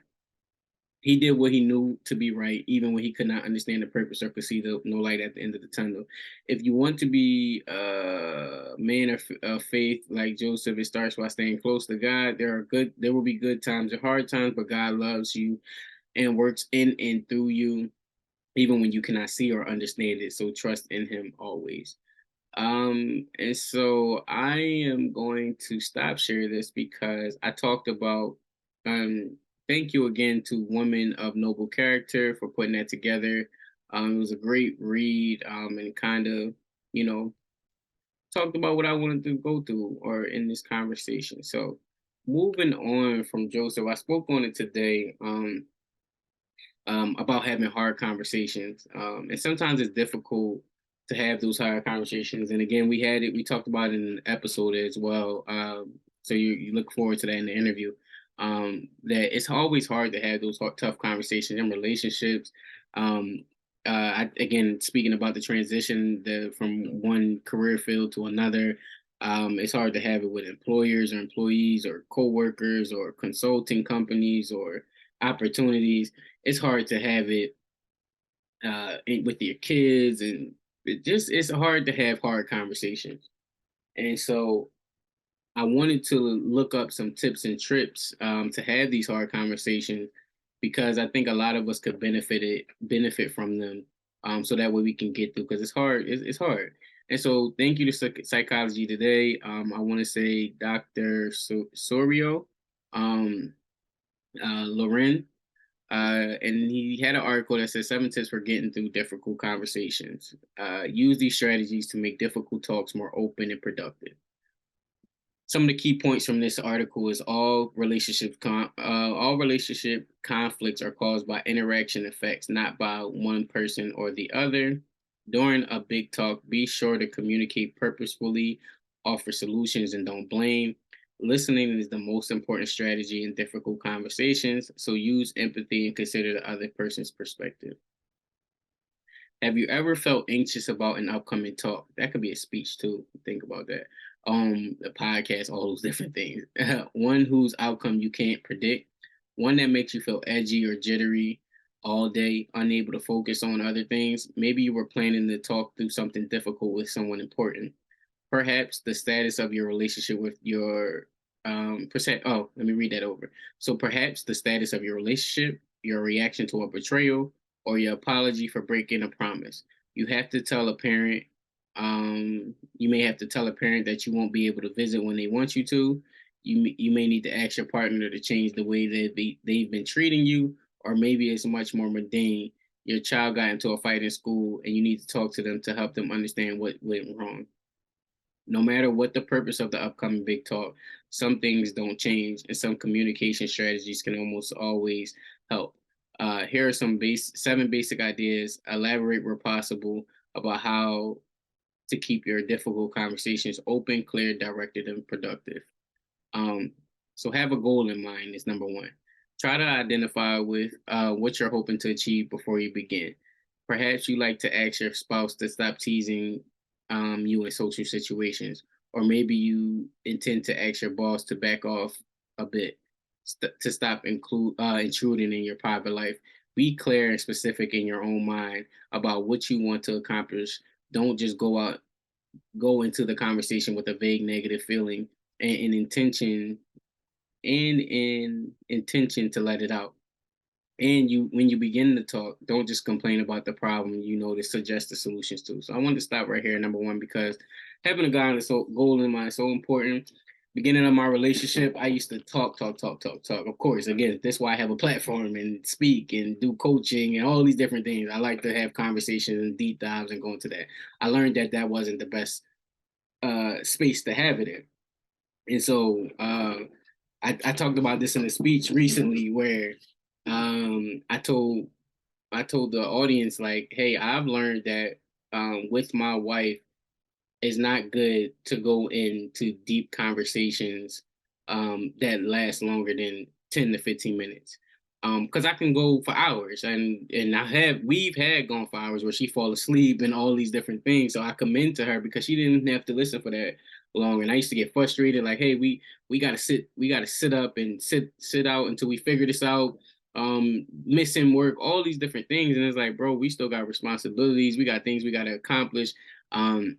he did what he knew to be right, even when he could not understand the purpose or could see no light at the end of the tunnel. If you want to be a man of faith like Joseph, it starts by staying close to God. There will be good times and hard times, but God loves you and works in and through you, even when you cannot see or understand it. So trust in Him always. And so I am going to stop share this because I talked about um thank you again to Women of Noble Character for putting that together. It was a great read, and kind of, you know, talked about what I wanted to go through or in this conversation. So moving on from Joseph, I spoke on it today. About having hard conversations. And sometimes it's difficult to have those hard conversations. And again, we talked about it in an episode as well. So you look forward to that in the interview. That it's always hard to have those tough conversations in relationships. Again, speaking about the transition from one career field to another, it's hard to have it with employers or employees or coworkers or consulting companies or opportunities. It's hard to have it with your kids, and it's hard to have hard conversations. And so I wanted to look up some tips and trips to have these hard conversations because I think a lot of us could benefit from them. So that way we can get through because it's hard. It's hard. And so thank you to Psychology Today. I want to say Dr. Sorio, um, Loren, and he had an article that says 7 tips for getting through difficult conversations. Use these strategies to make difficult talks more open and productive. Some of the key points from this article is all relationship conflicts are caused by interaction effects, not by one person or the other. During a big talk, be sure to communicate purposefully, offer solutions, and don't blame. Listening is the most important strategy in difficult conversations, so use empathy and consider the other person's perspective. Have you ever felt anxious about an upcoming talk? That could be a speech too. Think about that. The podcast, all those different things. One whose outcome you can't predict. One that makes you feel edgy or jittery all day, unable to focus on other things. Maybe you were planning to talk through something difficult with someone important. Perhaps the status of your relationship with your percent. Oh, let me read that over. So perhaps the status of your relationship, your reaction to a betrayal, or your apology for breaking a promise. You have to tell a parent. You may have to tell a parent that you won't be able to visit when they want you to. You may need to ask your partner to change the way that they've been treating you, or maybe it's much more mundane. Your child got into a fight in school, and you need to talk to them to help them understand what went wrong. No matter what the purpose of the upcoming big talk, some things don't change, and some communication strategies can almost always help. Here are 7 basic ideas. Elaborate where possible about how to keep your difficult conversations open, clear, directed, and productive. Um, so have a goal in mind is number one. Try to identify with what you're hoping to achieve before you begin. Perhaps you like to ask your spouse to stop teasing you in social situations, or maybe you intend to ask your boss to back off a bit, to stop intruding in your private life. Be clear and specific in your own mind about what you want to accomplish. Don't just go into the conversation with a vague negative feeling and intention to let it out. And when you begin to talk, don't just complain about the problem, to suggest the solutions too. So I wanted to stop right here, number one, because having a goal in mind is so important. Beginning of my relationship, I used to talk, talk, talk, talk, talk. Of course, again, that's why I have a platform and speak and do coaching and all these different things. I like to have conversations and deep dives and go into that. I learned that wasn't the best space to have it in. And so I talked about this in a speech recently where I told I told the audience like, hey, I've learned that with my wife, it's not good to go into deep conversations that last longer than 10 to 15 minutes. Because I can go for hours, and we've had gone for hours where she fall asleep and all these different things. So I commend to her because she didn't have to listen for that long. And I used to get frustrated, like, hey, we gotta sit up and sit out until we figure this out. Missing work, all these different things, and it's like, bro, we still got responsibilities, we got things we gotta accomplish. And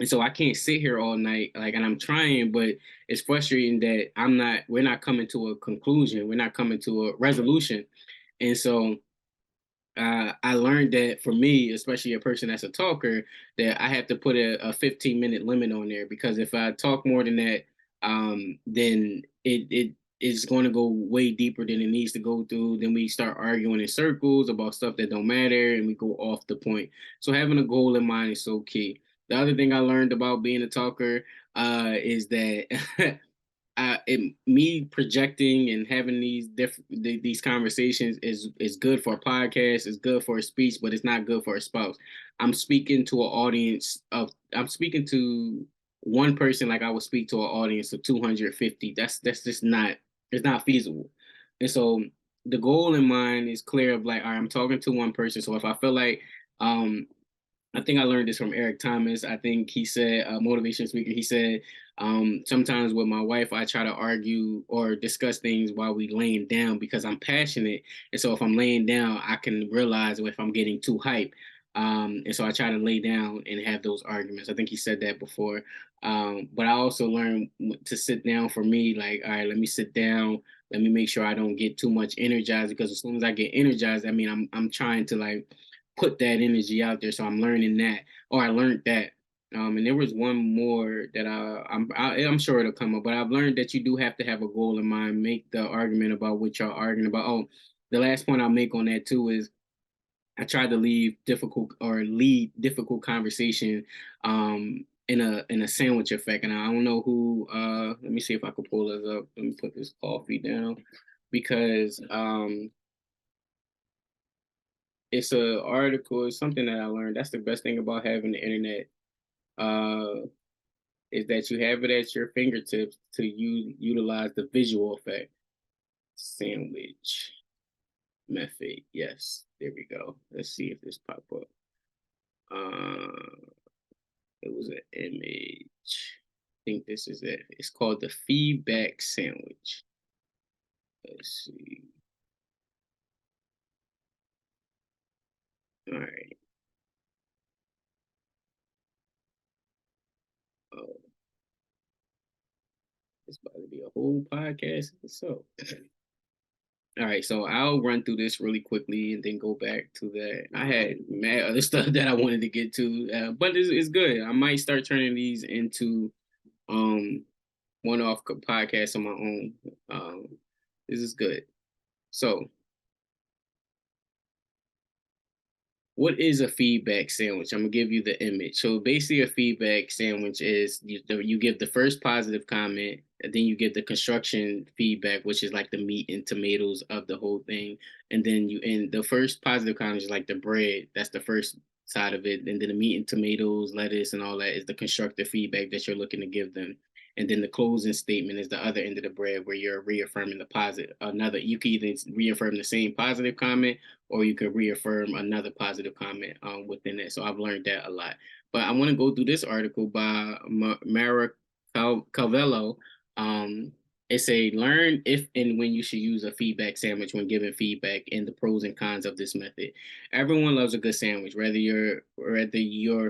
so I can't sit here all night, like, and I'm trying, but it's frustrating that we're not coming to a conclusion. We're not coming to a resolution. And so I learned that for me, especially a person that's a talker, that I have to put a 15-minute limit on there because if I talk more than that, then it is going to go way deeper than it needs to go through. Then we start arguing in circles about stuff that don't matter, and we go off the point. So having a goal in mind is so key. The other thing I learned about being a talker is that me projecting and having these conversations is good for a podcast, is good for a speech, but it's not good for a spouse. I'm speaking to one person like I would speak to an audience of 250. That's just not it's not feasible. And so the goal in mind is clear of like, all right, I'm talking to one person. So if I feel like um I think I learned this from Eric Thomas. I think he said, a motivation speaker, he said, sometimes with my wife, I try to argue or discuss things while we laying down because I'm passionate. And so if I'm laying down, I can realize if I'm getting too hype. And so I try to lay down and have those arguments. I think he said that before. But I also learned to sit down for me, like, all right, let me sit down. Let me make sure I don't get too much energized because as soon as I get energized, I mean, I'm trying to like put that energy out there. So I'm learning that, or I learned that. And there was one more that I'm sure it'll come up, but I've learned that you do have to have a goal in mind. Make the argument about what y'all arguing about. Oh, the last point I'll make on that too is I try to lead difficult conversation in a sandwich effect. And I don't know who. Let me see if I can pull this up. Let me put this coffee down because it's a article. It's something that I learned. That's the best thing about having the internet. Uh, is that you have it at your fingertips to utilize the visual effect. Sandwich method. Yes, there we go. Let's see if this pop up. Uh, it was an image. I think this is it. It's called the feedback sandwich. Let's see. All right. Oh, it's about to be a whole podcast. So. All right, so I'll run through this really quickly and then go back to that. I had mad other stuff that I wanted to get to, but it's good. I might start turning these into um one-off podcasts on my own. Um, this is good. So what is a feedback sandwich? I'm gonna give you the image. So basically, a feedback sandwich is you give the first positive comment, and then you give the construction feedback, which is like the meat and tomatoes of the whole thing, and then the first positive comment is like the bread. That's the first side of it, and then the meat and tomatoes, lettuce, and all that is the constructive feedback that you're looking to give them. And then the closing statement is the other end of the bread where you're reaffirming the positive. You can either reaffirm the same positive comment or you could reaffirm another positive comment within it. So I've learned that a lot. But I want to go through this article by Mara Calvello. Um, it's a learn if and when you should use a feedback sandwich when giving feedback and the pros and cons of this method. Everyone loves a good sandwich, whether your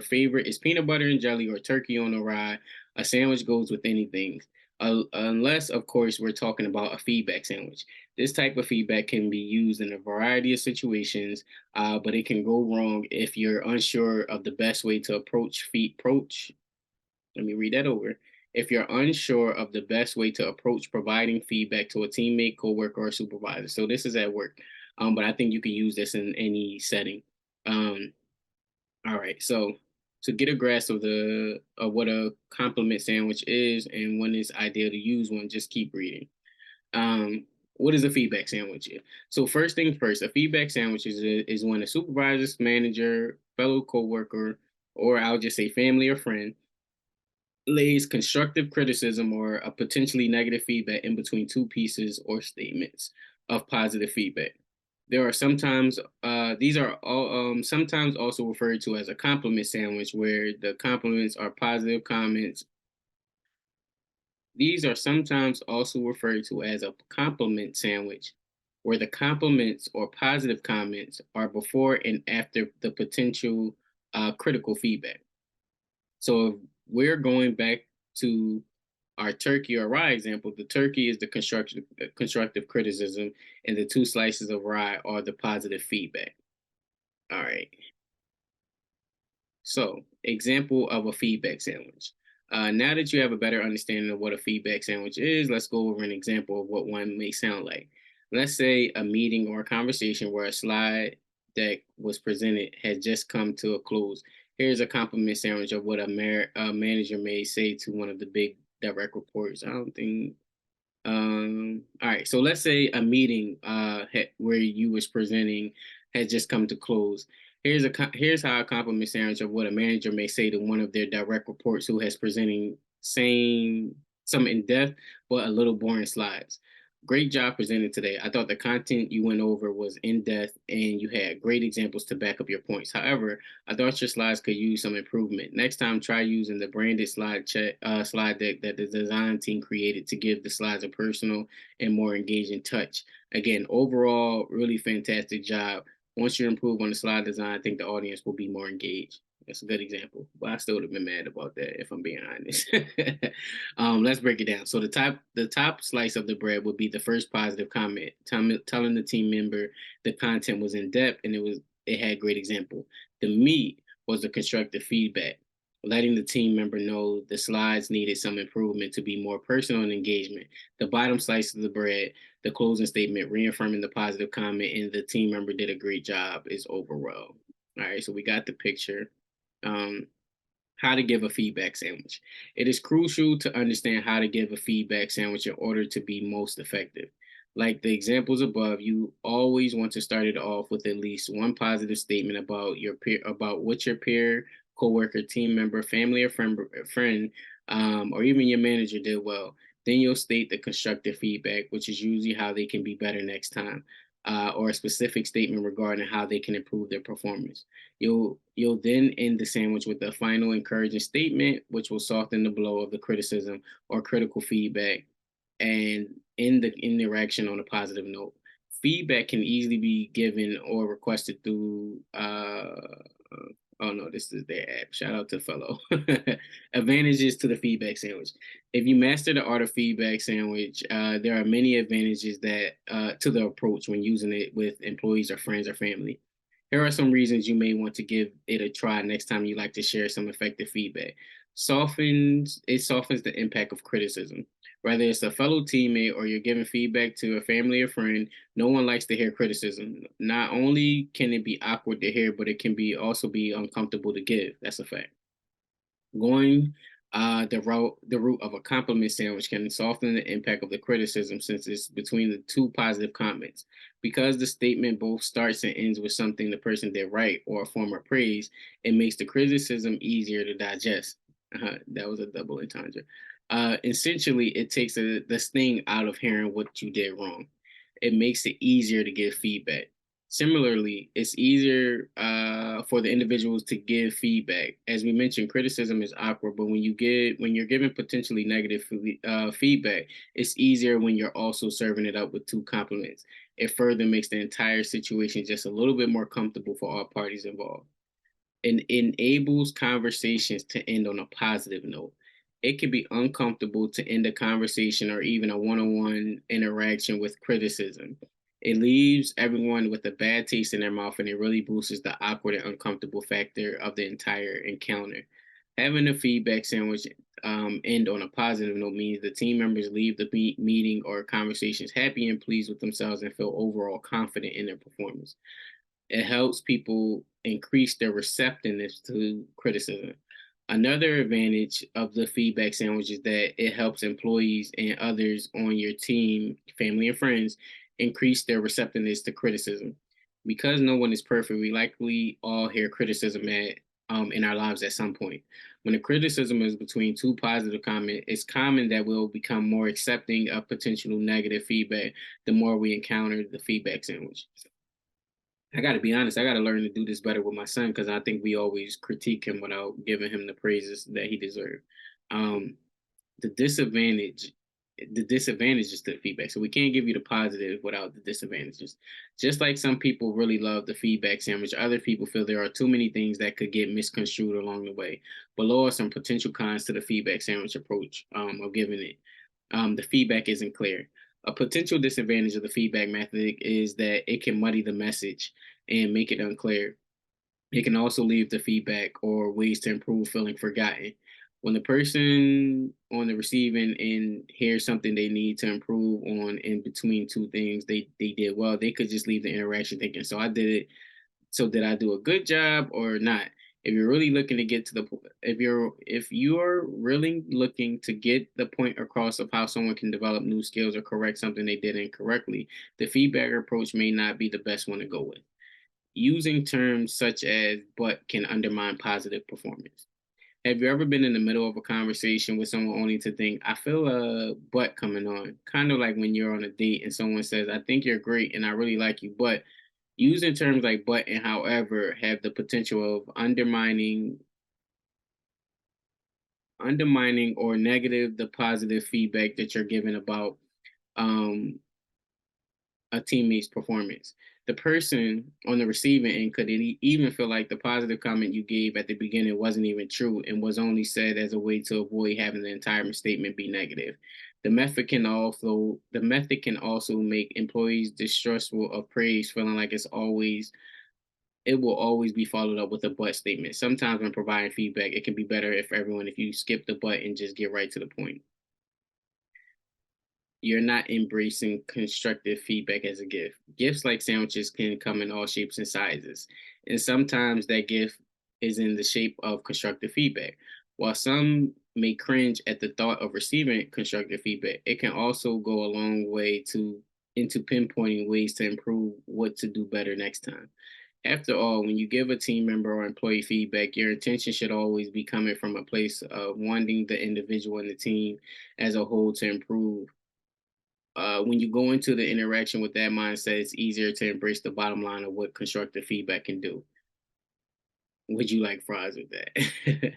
favorite is peanut butter and jelly or turkey on a rye. A sandwich goes with anything. Unless, of course, we're talking about a feedback sandwich. This type of feedback can be used in a variety of situations, but it can go wrong if you're unsure of the best way to approach. Let me read that over. If you're unsure of the best way to approach providing feedback to a teammate, coworker, or supervisor. So this is at work, but I think you can use this in any setting. Um, all right, so to get a grasp of what a compliment sandwich is and when it's ideal to use one, just keep reading. Um, what is a feedback sandwich? So first thing first, a feedback sandwich is when a supervisor, manager, fellow coworker, or I'll just say family or friend lays constructive criticism or a potentially negative feedback in between two pieces or statements of positive feedback. There are sometimes these are all sometimes also referred to as a compliment sandwich, where the compliments are positive comments. These are sometimes also referred to as a compliment sandwich, where the compliments or positive comments are before and after the potential critical feedback. So if we're going back to our turkey or rye example, the turkey is the constructive criticism, and the two slices of rye are the positive feedback. All right. So, example of a feedback sandwich. Now that you have a better understanding of what a feedback sandwich is, let's go over an example of what one may sound like. Let's say a meeting or a conversation where a slide deck was presented has just come to a close. Here's a compliment sandwich of what a manager may say to one of the big direct reports. I don't think all right. So let's say a meeting where you was presenting had just come to close. Here's how a compliment sandwich of what a manager may say to one of their direct reports who has presenting saying some in depth but a little boring slides. Great job presenting today. I thought the content you went over was in depth and you had great examples to back up your points. However, I thought your slides could use some improvement. Next time, try using the branded slide deck that the design team created to give the slides a personal and more engaging touch. Again, overall, really fantastic job. Once you improve on the slide design, I think the audience will be more engaged. That's a good example, but I still would have been mad about that if I'm being honest. Let's break it down. So the top slice of the bread would be the first positive comment, telling the team member the content was in depth and it had great example. The meat was the constructive feedback, letting the team member know the slides needed some improvement to be more personal and engagement. The bottom slice of the bread, the closing statement reaffirming the positive comment and the team member did a great job is overall. All right, so we got the picture. Um, how to give a feedback sandwich. It is crucial to understand how to give a feedback sandwich in order to be most effective. Like the examples above, you always want to start it off with at least one positive statement about your peer, about what your peer, coworker, team member, family, or friend, or even your manager did well. Then you'll state the constructive feedback, which is usually how they can be better next time, or a specific statement regarding how they can improve their performance. You'll then end the sandwich with a final encouraging statement, which will soften the blow of the criticism or critical feedback, and end the interaction on a positive note. Feedback can easily be given or requested through oh no, this is their app. Shout out to Fellow. Advantages to the feedback sandwich. If you master the art of feedback sandwich, there are many advantages that to the approach when using it with employees or friends or family. Here are some reasons you may want to give it a try next time you like to share some effective feedback. Softens the impact of criticism. Whether it's a fellow teammate or you're giving feedback to a family or friend, no one likes to hear criticism. Not only can it be awkward to hear, but it can be also be uncomfortable to give. That's a fact. Going the route of a compliment sandwich can soften the impact of the criticism since it's between the two positive comments. Because the statement both starts and ends with something the person did right or a form of praise, it makes the criticism easier to digest. That was a double entendre. Essentially, it takes the sting out of hearing what you did wrong. It makes it easier to give feedback. Similarly, it's easier for the individuals to give feedback. As we mentioned, criticism is awkward, but when you're giving potentially negative feedback, it's easier when you're also serving it up with two compliments. It further makes the entire situation just a little bit more comfortable for all parties involved and enables conversations to end on a positive note. It can be uncomfortable to end a conversation or even a one on one interaction with criticism. It leaves everyone with a bad taste in their mouth and it really boosts the awkward and uncomfortable factor of the entire encounter. Having a feedback sandwich end on a positive note means the team members leave the meeting or conversations happy and pleased with themselves and feel overall confident in their performance. It helps people increase their receptiveness to criticism. Another advantage of the feedback sandwich is that it helps employees and others on your team, family, and friends increase their receptiveness to criticism. Because no one is perfect, we likely all hear criticism in our lives at some point. When the criticism is between two positive comments, it's common that we'll become more accepting of potential negative feedback the more we encounter the feedback sandwich. I got to be honest, I got to learn to do this better with my son because I think we always critique him without giving him the praises that he deserves. Um, the disadvantage, the disadvantage is the feedback. So we can't give you the positive without the disadvantages. Just like some people really love the feedback sandwich, other people feel there are too many things that could get misconstrued along the way. Below are some potential cons to the feedback sandwich approach of giving it. The feedback isn't clear. A potential disadvantage of the feedback method is that it can muddy the message and make it unclear. It can also leave the feedback or ways to improve feeling forgotten. When the person on the receiving end hears something they need to improve on in between two things they did well, they could just leave the interaction thinking, so I did it. So did I do a good job or not? If you're really looking to get to the if you're really looking to get the point across of how someone can develop new skills or correct something they did incorrectly, the feedback approach may not be the best one to go with. Using terms such as but can undermine positive performance. Have you ever been in the middle of a conversation with someone only to think, I feel a but coming on? Kind of like when you're on a date and someone says, I think you're great and I really like you, but using terms like but and however have the potential of undermining or negative the positive feedback that you're giving about um a teammate's performance. The person on the receiving end could even feel like the positive comment you gave at the beginning wasn't even true and was only said as a way to avoid having the entire statement be negative. The method can also make employees distrustful of praise, feeling like it will always be followed up with a but statement. Sometimes when providing feedback, it can be better if you skip the but and just get right to the point. You're not embracing constructive feedback as a gift. Gifts like sandwiches can come in all shapes and sizes, and sometimes that gift is in the shape of constructive feedback. While some may cringe at the thought of receiving constructive feedback, it can also go a long way to into pinpointing ways to improve what to do better next time. After all, when you give a team member or employee feedback, your intention should always be coming from a place of wanting the individual and the team as a whole to improve. When you go into the interaction with that mindset, it's easier to embrace the bottom line of what constructive feedback can do. Would you like fries with that?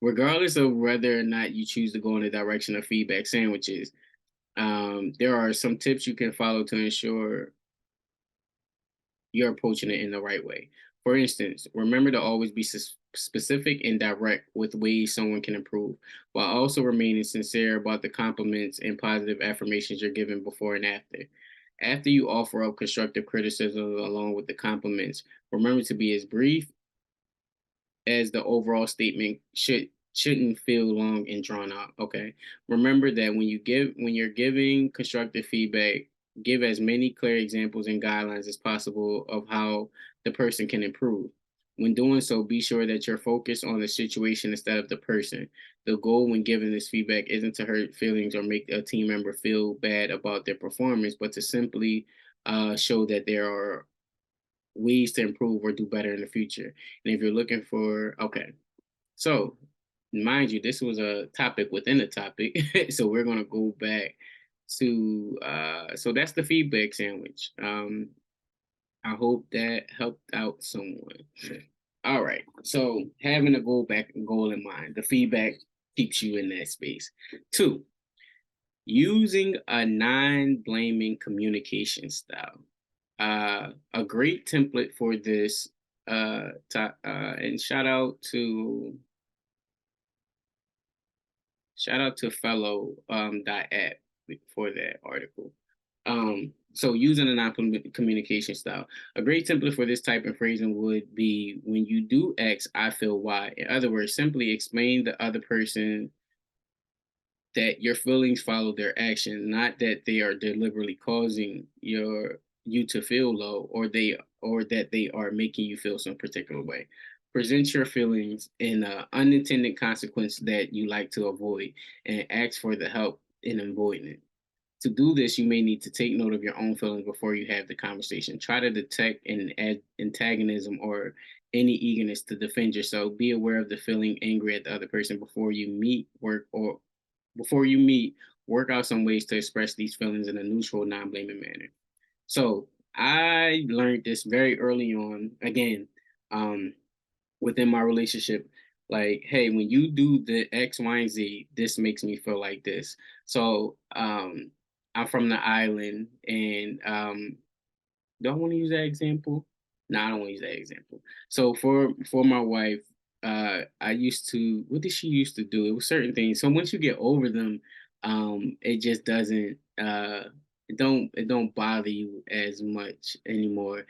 Regardless of whether or not you choose to go in the direction of feedback sandwiches, there are some tips you can follow to ensure you're approaching it in the right way. For instance, remember to always be specific and direct with ways someone can improve, while also remaining sincere about the compliments and positive affirmations you're giving before and after. After you offer up constructive criticism along with the compliments, remember to be as brief as the overall statement shouldn't feel long and drawn out. Okay. Remember that when you're giving constructive feedback, give as many clear examples and guidelines as possible of how the person can improve. When doing so, be sure that you're focused on the situation instead of the person. The goal when giving this feedback isn't to hurt feelings or make a team member feel bad about their performance, but to simply show that there are ways to improve or do better in the future. And if you're looking for, okay, so mind you, this was a topic within a topic. So we're going to go back to, so that's the feedback sandwich. I hope that helped out someone. All right. So having a goal in mind, the feedback keeps you in that space. Two, using a non-blaming communication style. A great template for this and shout out to fellow dot app for that article. So using a non-communication style, a great template for this type of phrasing would be when you do X, I feel Y. In other words, simply explain the other person that your feelings follow their action, not that they are deliberately causing you to feel low or that they are making you feel some particular way. Present your feelings in an unintended consequence that you like to avoid, and ask for the help in avoiding it. To do this, you may need to take note of your own feelings before you have the conversation. Try to detect an antagonism or any eagerness to defend yourself. Be aware of the feeling angry at the other person before you meet. Work out some ways to express these feelings in a neutral, non-blaming manner. So I learned this very early on. Again, um, within my relationship, like, hey, when you do the X, Y, and Z, this makes me feel like this. So I'm from the island, and do I want to use that example? No, I don't want to use that example. So for my wife, I used to, what did she used to do? It was certain things. So once you get over them, it just doesn't it don't bother you as much anymore.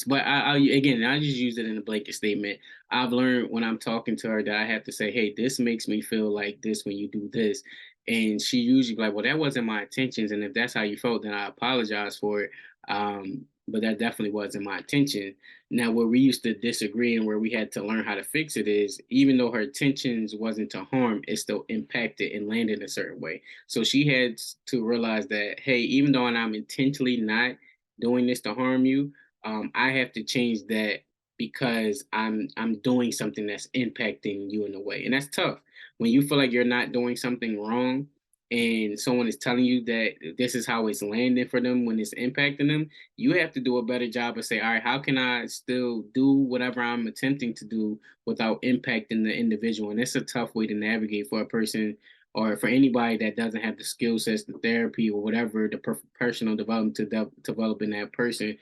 But I again, I just use it in a blanket statement. I've learned when I'm talking to her that I have to say, hey, this makes me feel like this when you do this. And she usually be like, well, that wasn't my intentions. And if that's how you felt, then I apologize for it. But that definitely wasn't my intention. Now, where we used to disagree and where we had to learn how to fix it is, even though her intentions wasn't to harm, it still impacted and landed a certain way. So she had to realize that, hey, even though I'm intentionally not doing this to harm you, I have to change that because I'm doing something that's impacting you in a way, and that's tough when you feel like you're not doing something wrong and someone is telling you that this is how it's landing for them when it's impacting them. You have to do a better job of say, all right, how can I still do whatever I'm attempting to do without impacting the individual? And it's a tough way to navigate for a person or for anybody that doesn't have the skill sets, the therapy, or whatever the personal development to develop in that person.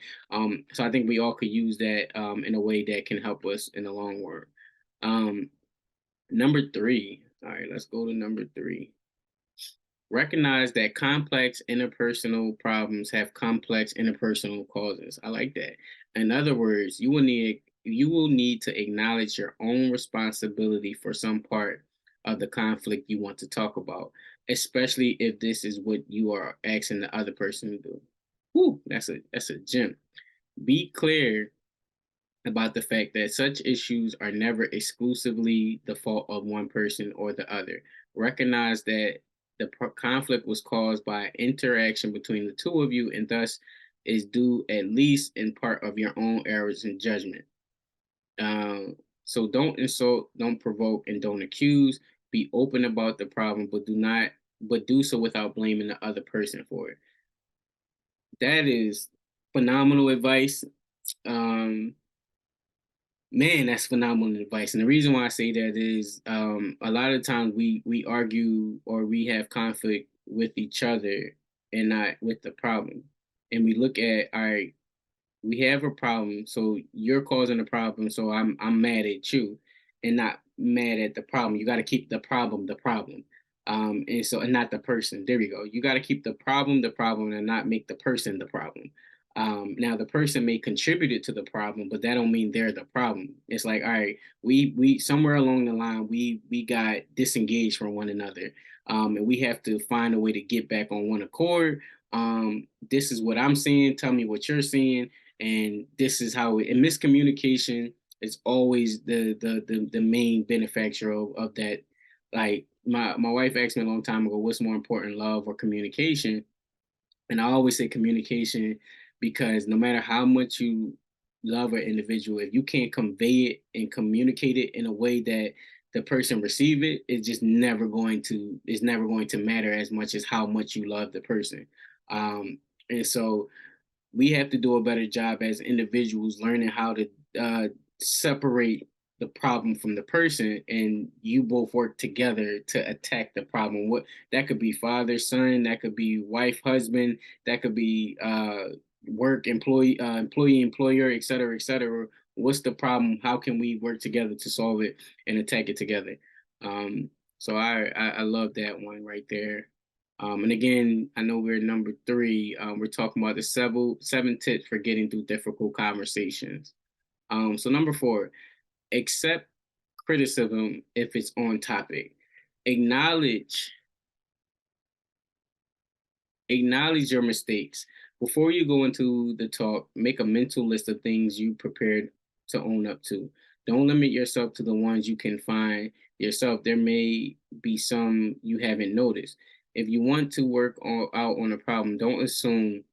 So I think we all could use that in a way that can help us in the long run. Um, Number three. All right, let's go to number three. Recognize that complex interpersonal problems have complex interpersonal causes. I like that. In other words, you will need to acknowledge your own responsibility for some part of the conflict you want to talk about, especially if this is what you are asking the other person to do. Whew, that's a gem. Be clear about the fact that such issues are never exclusively the fault of one person or the other. Recognize that the conflict was caused by interaction between the two of you and thus is due at least in part of your own errors in judgment. Um, so don't insult, don't provoke, and don't accuse. Be open about the problem, but do so without blaming the other person for it. That is phenomenal advice. Um, Man, that's phenomenal advice. And the reason why I say that is a lot of times we argue or we have conflict with each other and not with the problem. And we look at, all right, we have a problem, so you're causing a problem, so I'm mad at you and not mad at the problem. You got to keep the problem. And not the person. There we go. You got to keep the problem and not make the person the problem. Now the person may contribute it to the problem, but that don't mean they're the problem. It's like, all right, we somewhere along the line we got disengaged from one another. And we have to find a way to get back on one accord. This is what I'm seeing, tell me what you're seeing, and this is how and miscommunication is always the main benefactor of that. Like my wife asked me a long time ago, what's more important, love or communication? And I always say communication, because no matter how much you love an individual, if you can't convey it and communicate it in a way that the person receive it, it's never going to matter as much as how much you love the person. And so we have to do a better job as individuals learning how to uh, separate the problem from the person, and you both work together to attack the problem. What that could be, father son, that could be wife husband, that could be work employee employee employer, et cetera, et cetera. What's the problem? How can we work together to solve it and attack it together? Um, so I love that one right there. And again, I know we're number three. We're talking about the seven tips for getting through difficult conversations. So number four, accept criticism if it's on topic. Acknowledge acknowledge your mistakes. Before you go into the talk, make a mental list of things you prepared to own up to. Don't limit yourself to the ones you can find yourself. There may be some you haven't noticed. If you want to out on a problem, don't assume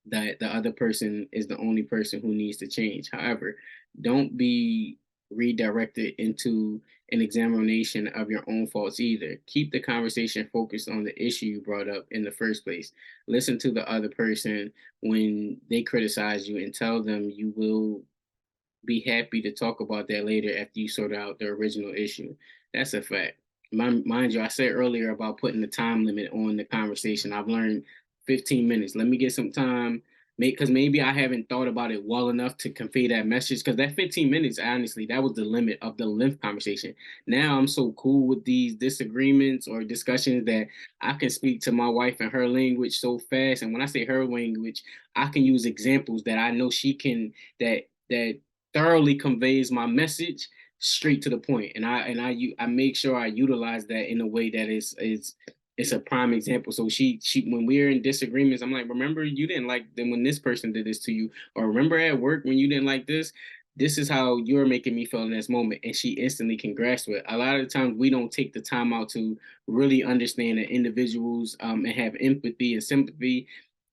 that the other person is the only person who needs to change. However, don't be redirected into an examination of your own faults either. Keep the conversation focused on the issue you brought up in the first place. Listen to the other person when they criticize you and tell them you will be happy to talk about that later after you sort out the original issue. That's a fact. Mind you, I said earlier about putting the time limit on the conversation. I've learned 15 minutes. Let me get some time, because maybe I haven't thought about it well enough to convey that message. Because that 15 minutes, honestly, that was the limit of the length conversation. Now I'm so cool with these disagreements or discussions that I can speak to my wife in her language so fast. And when I say her language, I can use examples that I know she can, that thoroughly conveys my message straight to the point. And I make sure I utilize that in a way that is it's a prime example. So she when we're in disagreements, I'm like, remember you didn't like them when this person did this to you, or remember at work when you didn't like this. This is how you're making me feel in this moment, and she instantly can grasp it. A lot of the times, we don't take the time out to really understand the individuals and have empathy and sympathy,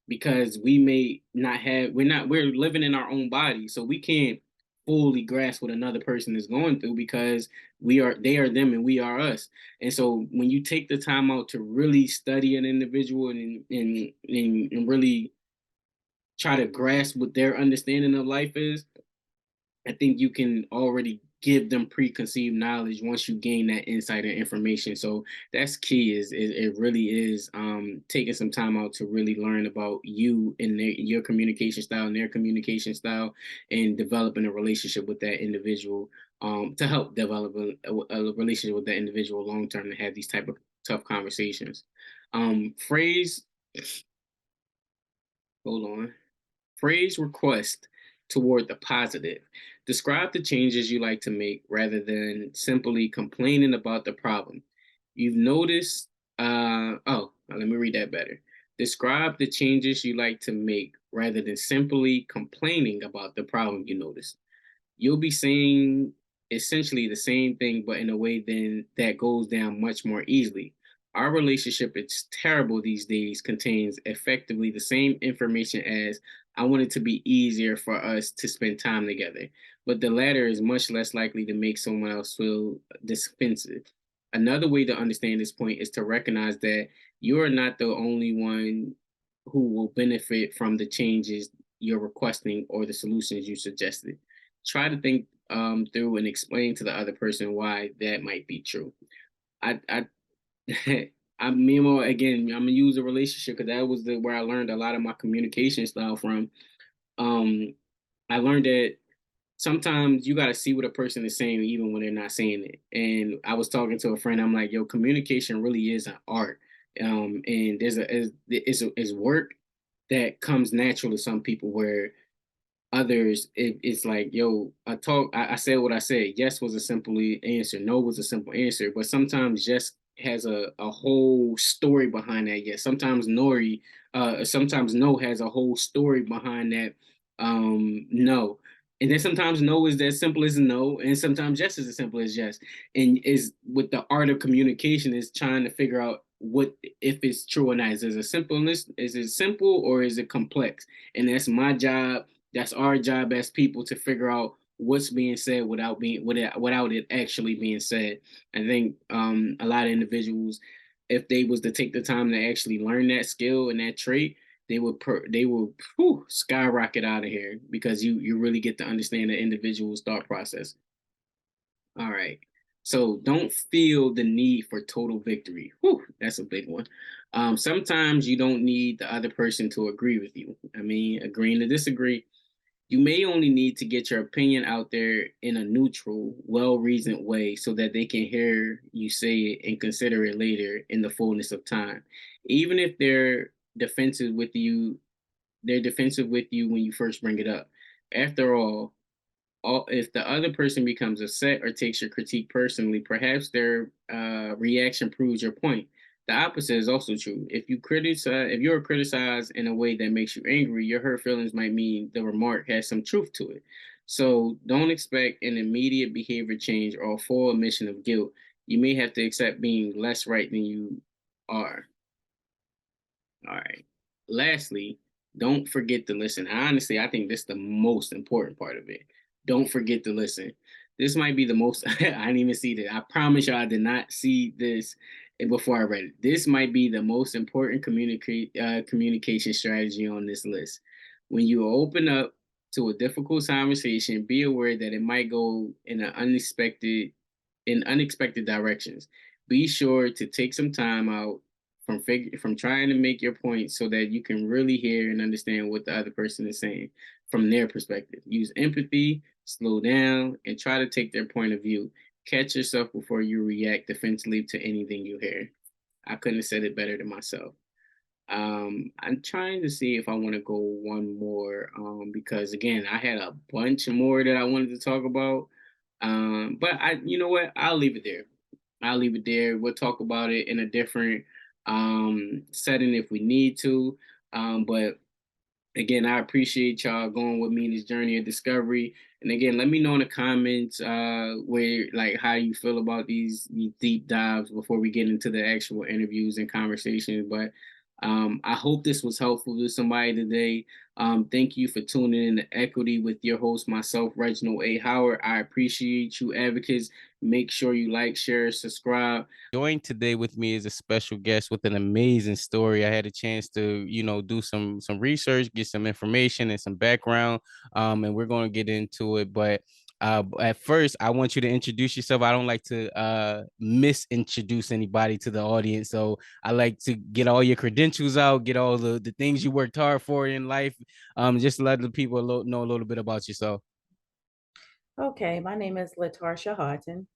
because we may not have we're living in our own body, so we can't fully grasp what another person is going through, because they are them and we are us. And so when you take the time out to really study an individual and really try to grasp what their understanding of life is, I think you can already give them preconceived knowledge once you gain that insight and information. So that's key. Is it really is taking some time out to really learn about you and your communication style and their communication style, and developing a relationship with that individual, to help develop a relationship with that individual long term, to have these type of tough conversations. Phrase. Hold on. Phrase request toward the positive. Describe the changes you like to make rather than simply complaining about the problem. You've noticed, let me read that better. Describe the changes you like to make rather than simply complaining about the problem you notice. You'll be saying essentially the same thing, but in a way then that goes down much more easily. Our relationship, it's terrible these days, contains effectively the same information as I want it to be easier for us to spend time together. But the latter is much less likely to make someone else feel defensive. Another way to understand this point is to recognize that you are not the only one who will benefit from the changes you're requesting or the solutions you suggested. Try to think through and explain to the other person why that might be true. I I mean, well, again, I'm gonna use a relationship because that was where I learned a lot of my communication style from. Um, I learned that sometimes you got to see what a person is saying even when they're not saying it. And I was talking to a friend. I'm like, yo, communication really is an art. And it's work that comes natural to some people, where others it's like, yo, I said what I said. Yes was a simple answer, no was a simple answer, but sometimes yes has a whole story behind that. Yes, sometimes no has a whole story behind that no. And then sometimes no is as simple as no, and sometimes yes is as simple as yes. And is with the art of communication is trying to figure out what, if it's true or not. Is it simple or is it complex? And that's my job, that's our job as people, to figure out what's being said without it actually being said. I think a lot of individuals, if they was to take the time to actually learn that skill and that trait, they will skyrocket out of here, because you really get to understand the individual's thought process. All right. So don't feel the need for total victory. Whew, that's a big one. Sometimes you don't need the other person to agree with you. I mean, agreeing to disagree. You may only need to get your opinion out there in a neutral, well reasoned way, so that they can hear you say it and consider it later in the fullness of time. Even if they're defensive with you when you first bring it up. After all, if the other person becomes upset or takes your critique personally, perhaps their reaction proves your point. The opposite is also true. If you're criticized in a way that makes you angry, your hurt feelings might mean the remark has some truth to it. So don't expect an immediate behavior change or a full admission of guilt. You may have to accept being less right than you are. All right. Lastly, don't forget to listen. Honestly, I think this is the most important part of it. Don't forget to listen. This might be the most, I didn't even see that. I promise you, I did not see this before I read it. This might be the most important communication strategy on this list. When you open up to a difficult conversation, be aware that it might go in unexpected directions. Be sure to take some time out from trying to make your point so that you can really hear and understand what the other person is saying from their perspective. Use empathy, slow down, and try to take their point of view. Catch yourself before you react defensively to anything you hear. I couldn't have said it better than myself. I'm trying to see if I want to go one more because again, I had a bunch more that I wanted to talk about. But you know what? I'll leave it there. I'll leave it there. We'll talk about it in a different setting if we need to. But again, I appreciate y'all going with me in this journey of discovery. And again, let me know in the comments where like how you feel about these deep dives before we get into the actual interviews and conversations. But I hope this was helpful to somebody today. Thank you for tuning in to Equity with your host, myself, Reginald A. Howard. I appreciate you, advocates. Make sure you like, share, subscribe. Joined today with me is a special guest with an amazing story. I had a chance to, do some research, get some information and some background, and we're going to get into it. But at first, I want you to introduce yourself. I don't like to misintroduce anybody to the audience, so I like to get all your credentials out, get all the things you worked hard for in life. Just to let the people know a little bit about yourself. Okay, my name is Latarsha Haughton.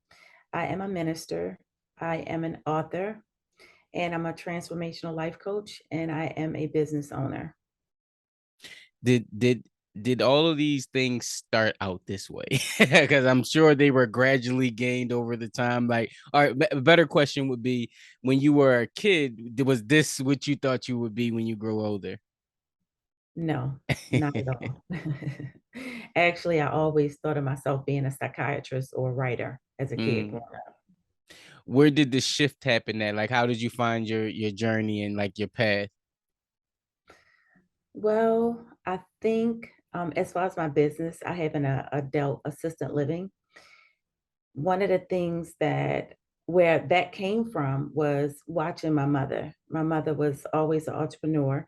I am a minister, I am an author, and I'm a transformational life coach, and I am a business owner. Did all of these things start out this way? Because I'm sure they were gradually gained over the time. Like, all right, a better question would be, when you were a kid, was this what you thought you would be when you grow older? No, not at all. Actually, I always thought of myself being a psychiatrist or a writer as a kid Mm. growing up. Where did the shift happen at? Like, how did you find your journey and like your path? Well, I think as far as my business, I have an adult assistant living. One of the things that where that came from was watching my mother. My mother was always an entrepreneur.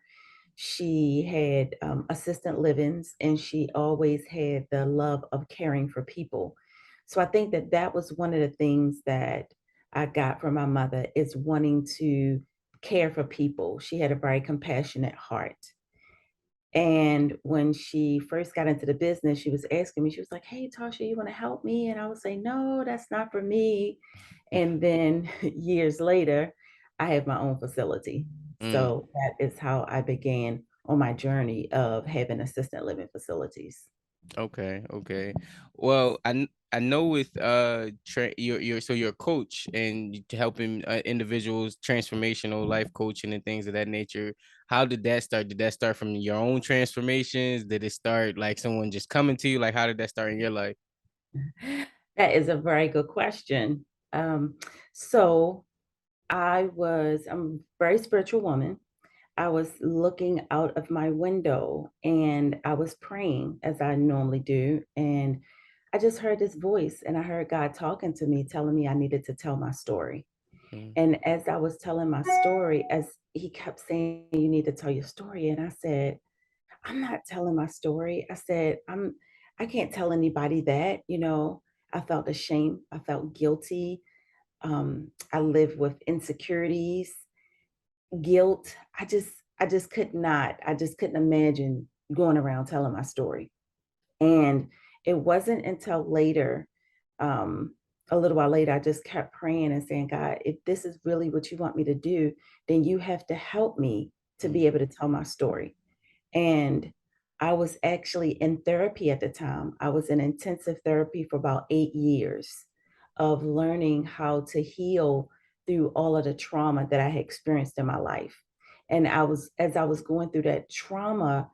She had assistant livings and she always had the love of caring for people. So I think that that was one of the things that I got from my mother is wanting to care for people. She had a very compassionate heart. And when she first got into the business, she was asking me, she was like, "Hey, Tasha, you want to help me?" And I would say, "No, that's not for me." And then years later, I have my own facility. Mm. So that is how I began on my journey of having assisted living facilities. Okay, okay. Well, I know with you're a coach and helping individuals, transformational life coaching and things of that nature. How did that start? Did that start from your own transformations? Did it start like someone just coming to you? Like, how did that start in your life? That is a very good question. Um, so I'm a very spiritual woman. I was looking out of my window and I was praying as I normally do. And I just heard this voice and I heard God talking to me, telling me I needed to tell my story. Mm, And as I was telling my story, as he kept saying, "You need to tell your story." And I said, "I'm not telling my story." I said, I can't tell anybody that, I felt ashamed. I felt guilty. I live with insecurities, guilt. I just couldn't imagine going around telling my story. And it wasn't until later, um, a little while later, I just kept praying and saying, "God, if this is really what you want me to do, then you have to help me to mm, be able to tell my story." And I was actually in therapy at the time. I was in intensive therapy for about 8 years of learning how to heal through all of the trauma that I had experienced in my life. And as I was going through that trauma,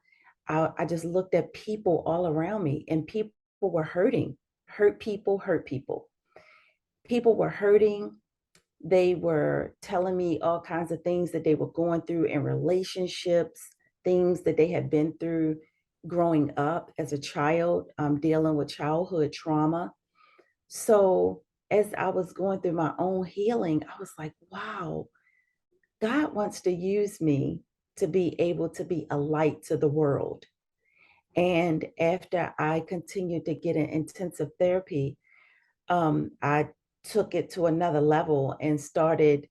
I just looked at people all around me, and people were hurting. Hurt people hurt people. People were hurting. They were telling me all kinds of things that they were going through in relationships, things that they had been through growing up as a child, dealing with childhood trauma. So as I was going through my own healing, I was like, wow, God wants to use me to be able to be a light to the world. And after I continued to get an intensive therapy, I took it to another level and started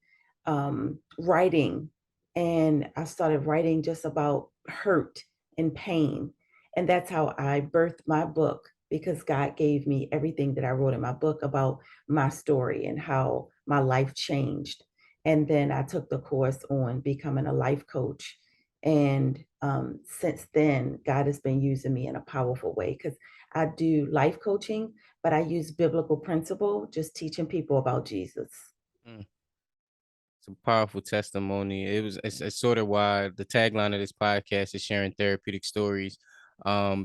writing. And I started writing just about hurt and pain. And that's how I birthed my book, because God gave me everything that I wrote in my book about my story and how my life changed. And then I took the course on becoming a life coach. And since then, God has been using me in a powerful way, because I do life coaching, but I use biblical principle, just teaching people about Jesus. Mm. It's a powerful testimony. It's sort of why the tagline of this podcast is sharing therapeutic stories.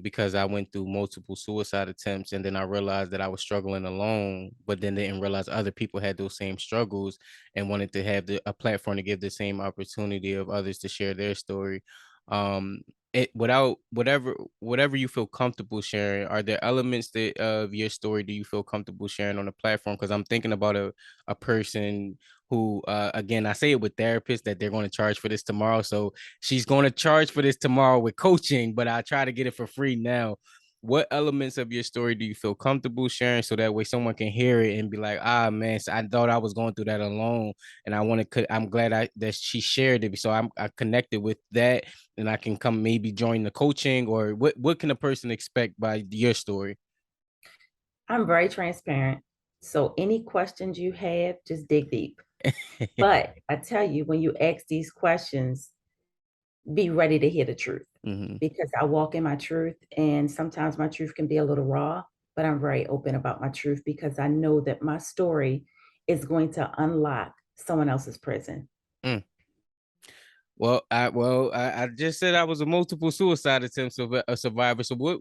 Because I went through multiple suicide attempts, and then I realized that I was struggling alone, but then didn't realize other people had those same struggles, and wanted to have a platform to give the same opportunity of others to share their story. Um, it without whatever you feel comfortable sharing. Are there elements that of your story do you feel comfortable sharing on the platform? Because I'm thinking about a person who, again, I say it with therapists that they're going to charge for this tomorrow. So she's going to charge for this tomorrow with coaching, but I try to get it for free now. What elements of your story do you feel comfortable sharing, so that way someone can hear it and be like, ah, man, so I thought I was going through that alone, and I'm glad that she shared it, so I connected with that, and I can come maybe join the coaching, or what can a person expect by your story? I'm very transparent. So any questions you have, just dig deep. But I tell you, when you ask these questions, be ready to hear the truth, Hmm. because I walk in my truth, and sometimes my truth can be a little raw, but I'm very open about my truth, because I know that my story is going to unlock someone else's prison. I just said I was a multiple suicide attempt a survivor. So what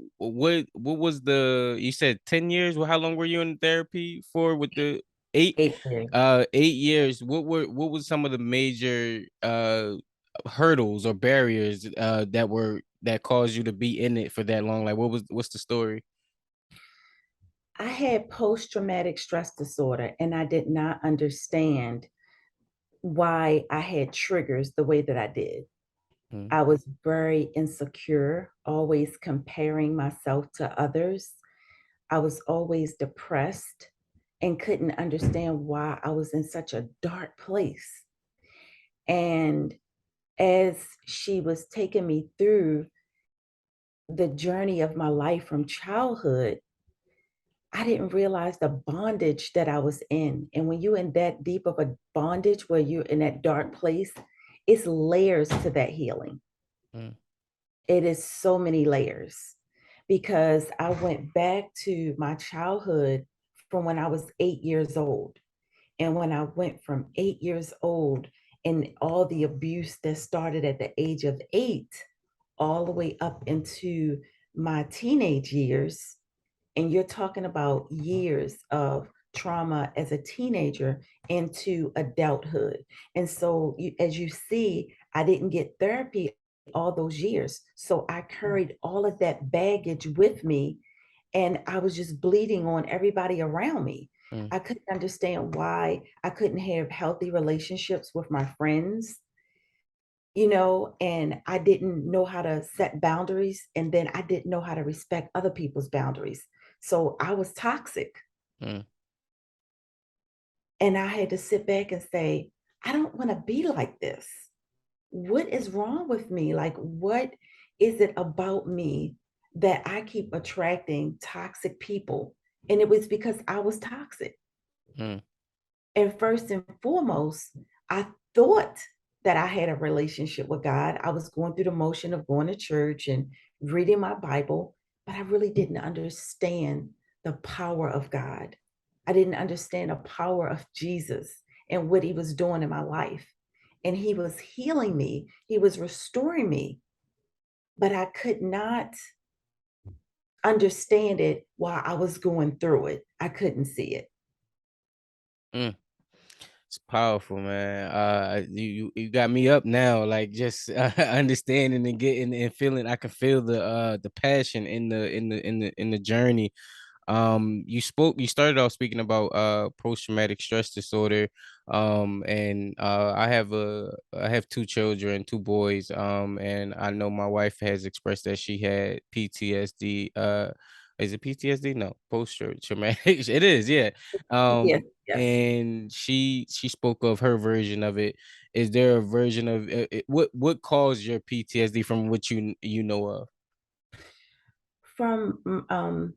was the, you said 10 years? Well, how long were you in therapy for with the eight 8 years. 8 years? What was some of the major hurdles or barriers that caused you to be in it for that long? Like what's the story? I had post traumatic stress disorder, and I did not understand why I had triggers the way that I did. Mm, I was very insecure, always comparing myself to others. I was always depressed and couldn't understand why I was in such a dark place. And as she was taking me through the journey of my life from childhood, I didn't realize the bondage that I was in. And when you're in that deep of a bondage, where you're in that dark place, it's layers to that healing. mm, It is so many layers, because I went back to my childhood from when I was 8 years old. And when I went from 8 years old, and all the abuse that started at the age of 8, all the way up into my teenage years, and you're talking about years of trauma as a teenager into adulthood. And so, as you see, I didn't get therapy all those years. So I carried all of that baggage with me, and I was just bleeding on everybody around me. mm, I couldn't understand why I couldn't have healthy relationships with my friends, and I didn't know how to set boundaries, and then I didn't know how to respect other people's boundaries. So I was toxic, mm, and I had to sit back and say, I don't want to be like this. What is wrong with me? Like, what is it about me that I keep attracting toxic people? And it was because I was toxic. mm, And first and foremost, I thought that I had a relationship with God. I was going through the motion of going to church and reading my Bible, but I really didn't understand the power of God. I didn't understand the power of Jesus and what he was doing in my life. And he was healing me, he was restoring me, but I could not understand it while I was going through it. I couldn't see it. Mm. It's powerful, man. You got me up now, like just understanding and getting and feeling. I can feel the passion in the journey. You started off speaking about post-traumatic stress disorder. And I have two children, two boys. And I know my wife has expressed that she had PTSD. Is it PTSD? No, post-traumatic. It is, yeah. Yes, um yes. and she spoke of her version of it. Is there a version of what caused your PTSD from what you know of?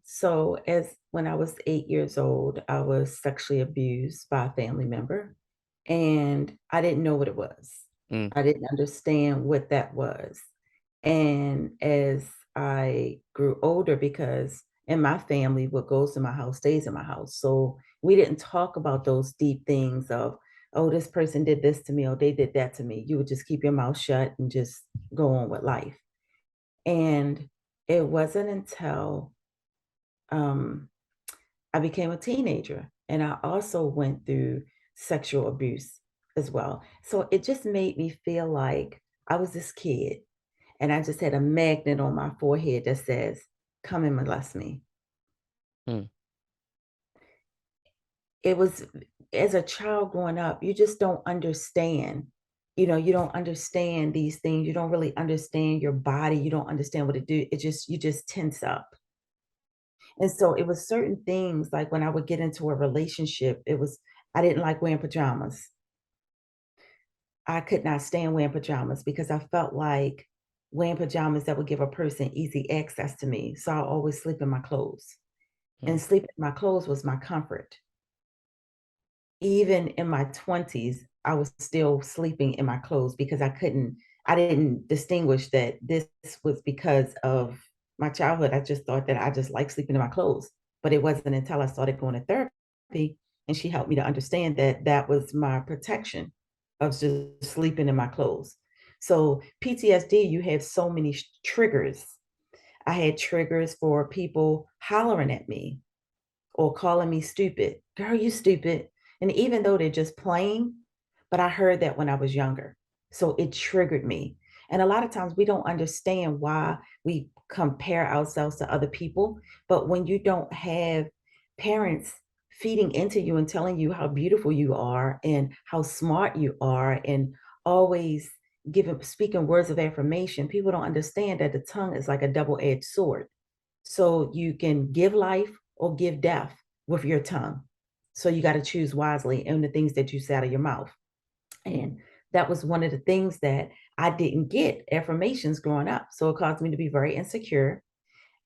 So as when I was 8 years old, I was sexually abused by a family member, and I didn't know what it was. Mm, I didn't understand what that was. And as I grew older, because in my family, what goes in my house stays in my house. So we didn't talk about those deep things of, oh, this person did this to me, or they did that to me. You would just keep your mouth shut and just go on with life. And it wasn't until um, I became a teenager and I also went through sexual abuse as well. So it just made me feel like I was this kid and I just had a magnet on my forehead that says, come and molest me. mm, It was as a child growing up, you just don't understand. You don't understand these things. You don't really understand your body. You don't understand what it do. You just tense up. And so it was certain things like when I would get into a relationship, I didn't like wearing pajamas. I could not stand wearing pajamas because I felt like wearing pajamas that would give a person easy access to me. So I always sleep in my clothes. And mm, sleeping in my clothes was my comfort. Even in my 20s, I was still sleeping in my clothes because I didn't distinguish that this was because of my childhood. I just thought that I just like sleeping in my clothes. But it wasn't until I started going to therapy and she helped me to understand that that was my protection of just sleeping in my clothes. So PTSD, you have so many triggers. I had triggers for people hollering at me or calling me stupid. Girl, you stupid. And even though they're just playing, but I heard that when I was younger. So it triggered me. And a lot of times we don't understand why we compare ourselves to other people. But when you don't have parents feeding into you and telling you how beautiful you are and how smart you are and always speaking words of affirmation, people don't understand that the tongue is like a double-edged sword. So you can give life or give death with your tongue. So you got to choose wisely in the things that you say out of your mouth. And that was one of the things that I didn't get affirmations growing up. So it caused me to be very insecure.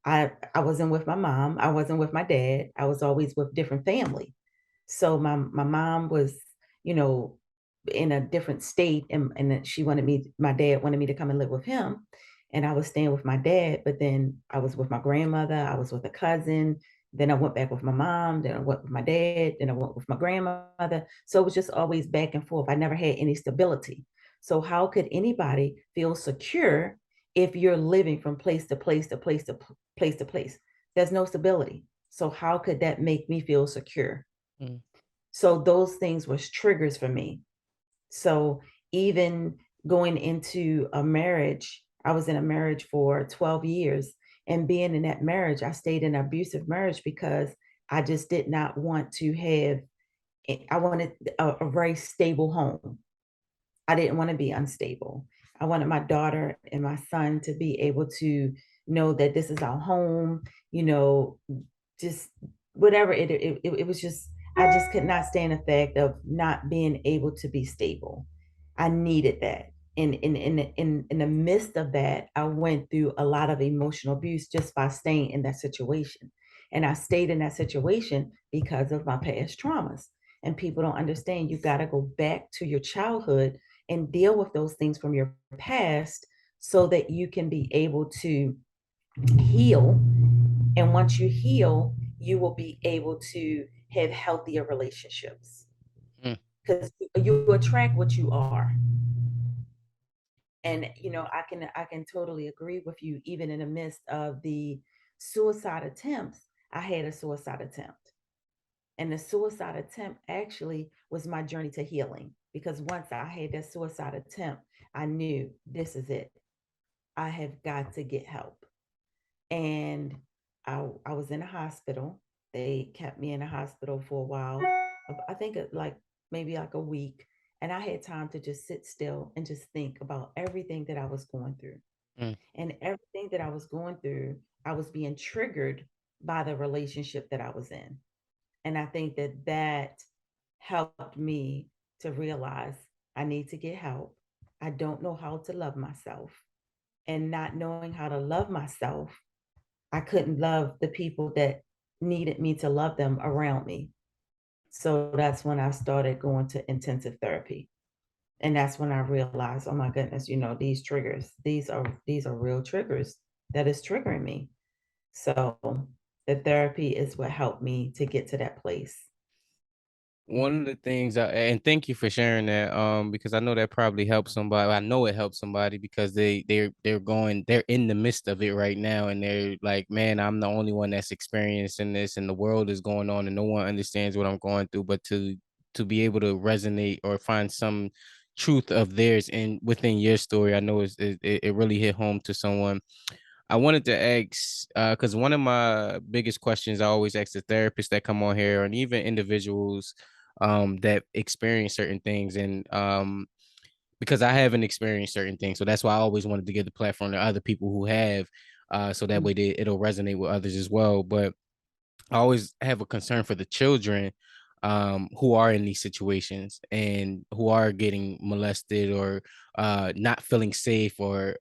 I wasn't with my mom. I wasn't with my dad. I was always with different family. So my mom was, you know, in a different state, and then my dad wanted me to come and live with him. And I was staying with my dad, but then I was with my grandmother, I was with a cousin, then I went back with my mom, then I went with my dad, then I went with my grandmother. So it was just always back and forth. I never had any stability. So how could anybody feel secure if you're living from place to place to place to place to place? There's no stability. So how could that make me feel secure? mm, So those things was triggers for me. So even going into a marriage, I was in a marriage for 12 years. And being in that marriage, I stayed in an abusive marriage because I just did not want to have, I wanted a very stable home. I didn't want to be unstable. I wanted my daughter and my son to be able to know that this is our home, you know, just whatever it was just I just could not stand the fact of not being able to be stable. I needed that. In the midst of that, I went through a lot of emotional abuse just by staying in that situation. And I stayed in that situation because of my past traumas. And people don't understand you got to go back to your childhood and deal with those things from your past so that you can be able to heal. And once you heal, you will be able to have healthier relationships mm. because you attract what you are. And I can totally agree with you, even in the midst of the Suicide attempts, I had a suicide attempt. And the suicide attempt actually was my journey to healing, because once I had that suicide attempt, I knew this is it. I have got to get help. And I was in a hospital. They kept me in a hospital for a while. I think like maybe like a week. And I had time to just sit still and just think about everything that I was going through. Mm. And everything that I was going through, I was being triggered by the relationship that I was in. And I think that that helped me to realize I need to get help. I don't know how to love myself. And not knowing how to love myself, I couldn't love the people that needed me to love them around me. So that's when I started going to intensive therapy. And that's when I realized, oh my goodness, these triggers, these are real triggers that is triggering me. So the therapy is what helped me to get to that place. One of the things and thank you for sharing that, because I know that probably helps somebody. I know it helps somebody because they're in the midst of it right now, and they're like, man, I'm the only one that's experiencing this, and the world is going on and no one understands what I'm going through. But to be able to resonate or find some truth of theirs in within your story, I know it really hit home to someone. I wanted to ask, because one of my biggest questions I always ask the therapists that come on here, and even individuals that experience certain things, and because I haven't experienced certain things, so that's why I always wanted to give the platform to other people who have, so that way it'll resonate with others as well. But I always have a concern for the children who are in these situations and who are getting molested or not feeling safe or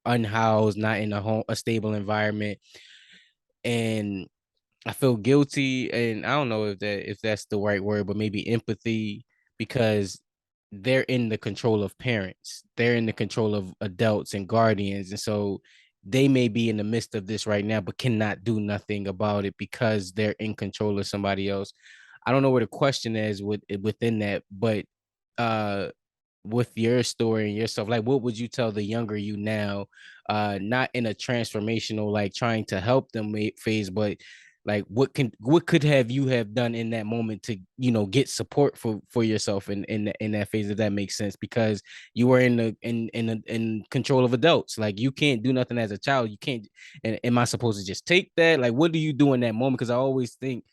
unhoused, not in a stable environment. And I feel guilty, and I don't know if that's the right word, but maybe empathy, because they're in the control of parents. They're in the control of adults and guardians. And so they may be in the midst of this right now, but cannot do nothing about it because they're in control of somebody else. I don't know where the question is within that, but uh with your story and yourself, like what would you tell the younger you now, not in a transformational like trying to help them phase, but like what could have you have done in that moment to get support for yourself in that phase, if that makes sense, because you were in control of adults. Like you can't do nothing as a child. You can't. And am I supposed to just take that? Like what do you do in that moment? Because I always think,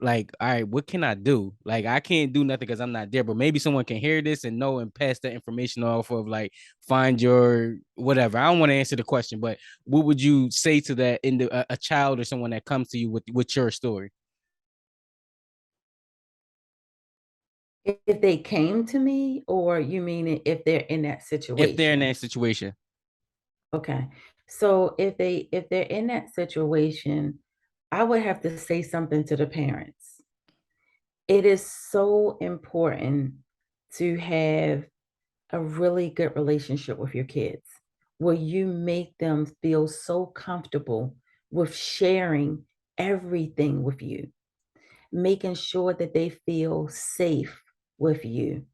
like, all right, what can I do? Like, I can't do nothing because I'm not there, but maybe someone can hear this and know and pass that information off of like, find your whatever. I don't want to answer the question, but what would you say to that in a child or someone that comes to you with your story? If they came to me, or you mean if they're in that If they're in situation? that situation. Okay. So if they're in that situation, I would have to say something to the parents. It is so important to have a really good relationship with your kids, where you make them feel so comfortable with sharing everything with you, making sure that they feel safe with you,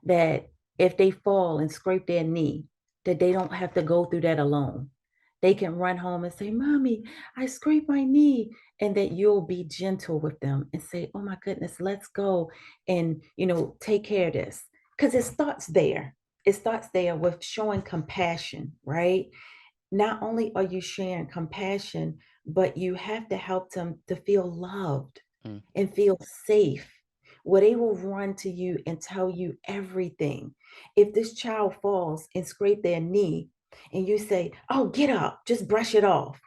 that if they fall and scrape their knee, that they don't have to go through that alone. They can run home and say, Mommy, I scraped my knee. And that you'll be gentle with them and say, Oh my goodness, let's go and, take care of this. Because it starts there. It starts there with showing compassion, right? Not only are you sharing compassion, but you have to help them to feel loved Mm. and feel safe, where they will run to you and tell you everything. If this child falls and scrape their knee and you say, Oh, get up, just brush it off.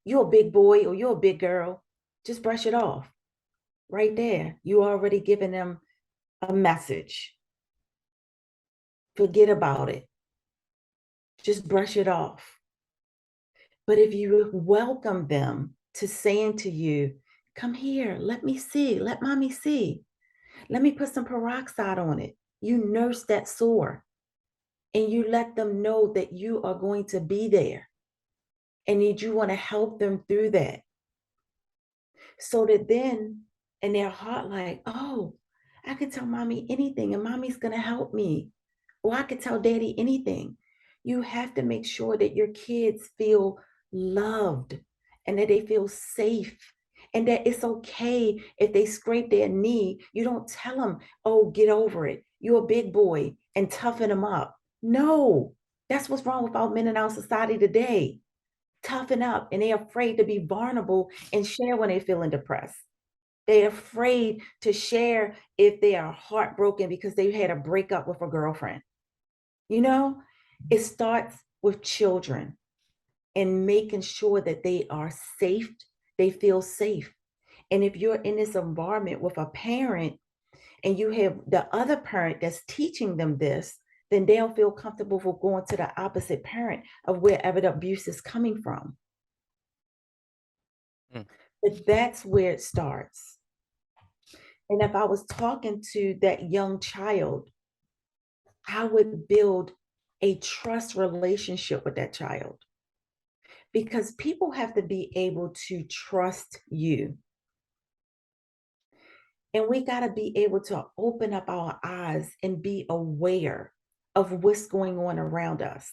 You're a big boy or you're a big girl, just brush it off. Right there, you already given them a message. Forget about it. Just brush it off. But if you welcome them to saying to you, Come here, let me see, let mommy see. Let me put some peroxide on it. You nurse that sore and you let them know that you are going to be there and that you want to help them through that. So that then in their heart, like, oh, I can tell mommy anything and mommy's going to help me. Or I could tell daddy anything. You have to make sure that your kids feel loved and that they feel safe, and that it's okay if they scrape their knee. You don't tell them, oh, get over it. You're a big boy, and toughen them up. No, that's what's wrong with our men in our society today. Toughen up, and they're afraid to be vulnerable and share when they're feeling depressed. They're afraid to share if they are heartbroken because they had a breakup with a girlfriend. You know, it starts with children and making sure that they are safe, they feel safe. And if you're in this environment with a parent and you have the other parent that's teaching them this, then they'll feel comfortable for going to the opposite parent of wherever the abuse is coming from. Mm. But that's where it starts. And if I was talking to that young child, I would build a trust relationship with that child, because people have to be able to trust you. And we got to be able to open up our eyes and be aware of what's going on around us.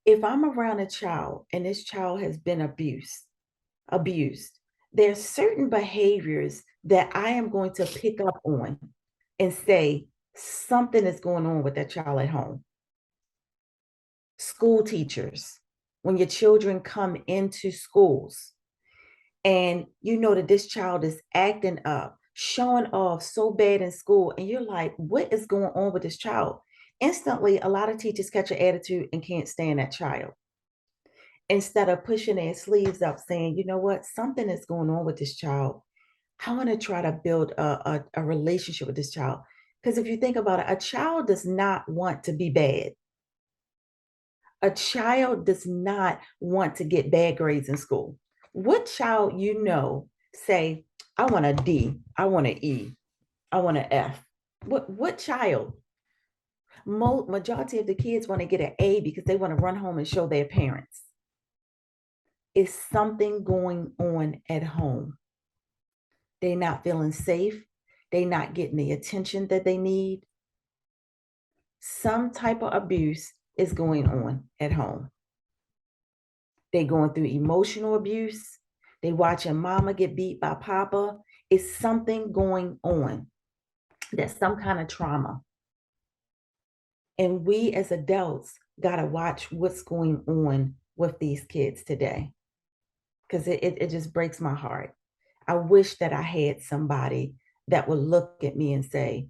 If I'm around a child and this child has been abused, there's certain behaviors that I am going to pick up on and say something is going on with that child at home. School teachers, when your children come into schools and you know that this child is acting up, showing off so bad in school, and you're like, what is going on with this child? Instantly, a lot of teachers catch an attitude and can't stand that child. Instead of pushing their sleeves up, saying, you know what, something is going on with this child. I want to try to build a relationship with this child. Because if you think about it, a child does not want to be bad. A child does not want to get bad grades in school. What child you know say, I want a D, I want an E, I want an F? What child? Majority of the kids want to get an A because they want to run home and show their parents. Is something going on at home? They're not feeling safe. They're not getting the attention that they need. Some type of abuse is going on at home. They're going through emotional abuse. They watching mama get beat by papa. It's something going on. There's some kind of trauma. And we as adults got to watch what's going on with these kids today, because it just breaks my heart. I wish that I had somebody that would look at me and say,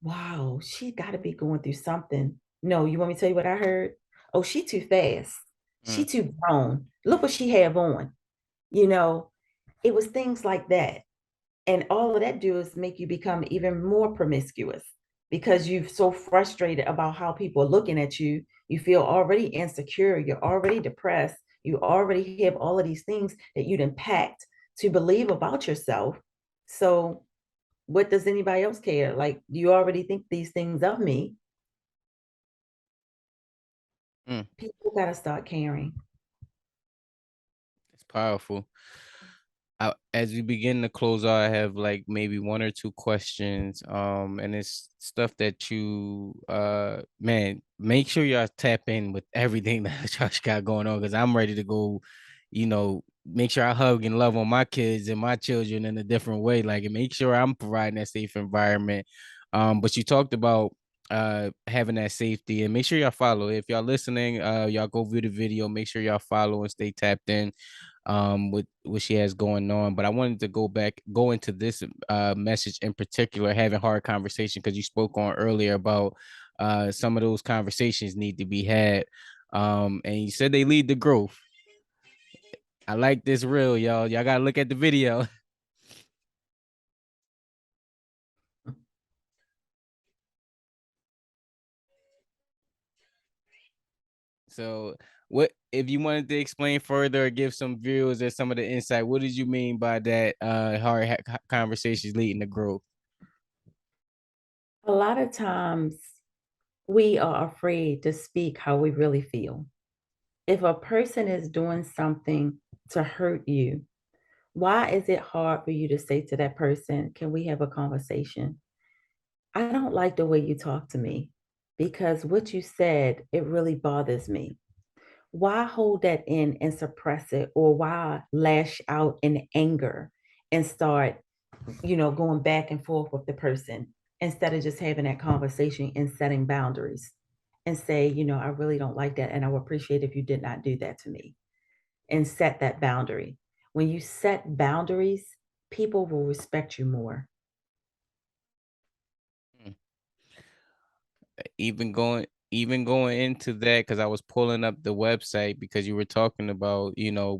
wow, she got to be going through something. No, you want me to tell you what I heard? Oh, she too fast. She too grown. Look what she have on. You know, it was things like that. And all of that do is make you become even more promiscuous, because you're so frustrated about how people are looking at you. You feel already insecure. You're already depressed. You already have all of these things that you'd impact to believe about yourself. So what does anybody else care? Like, you already think these things of me. Mm. People got to start caring. It's powerful. As we begin to close out, I have like maybe one or two questions. And it's stuff that you man, make sure y'all tap in with everything that Josh got going on, because I'm ready to go, make sure I hug and love on my kids and my children in a different way. Like, and make sure I'm providing that safe environment. But you talked about having that safety, and make sure y'all follow. If y'all listening, y'all go view the video, make sure y'all follow and stay tapped in with what she has going on. But I wanted to go into this message in particular, having hard conversation, because you spoke on earlier about some of those conversations need to be had. And you said they lead to growth. I like this reel, y'all. Y'all gotta look at the video. So what if you wanted to explain further or give some views or some of the insight, what did you mean by that conversations leading to growth? A lot of times we are afraid to speak how we really feel. If a person is doing something to hurt you, why is it hard for you to say to that person, can we have a conversation? I don't like the way you talk to me, because what you said, it really bothers me. Why hold that in and suppress it? Or why lash out in anger and start, going back and forth with the person instead of just having that conversation and setting boundaries and say, I really don't like that. And I would appreciate if you did not do that to me, and set that boundary. When you set boundaries, people will respect you more. Mm. Even going into that, because I was pulling up the website because you were talking about,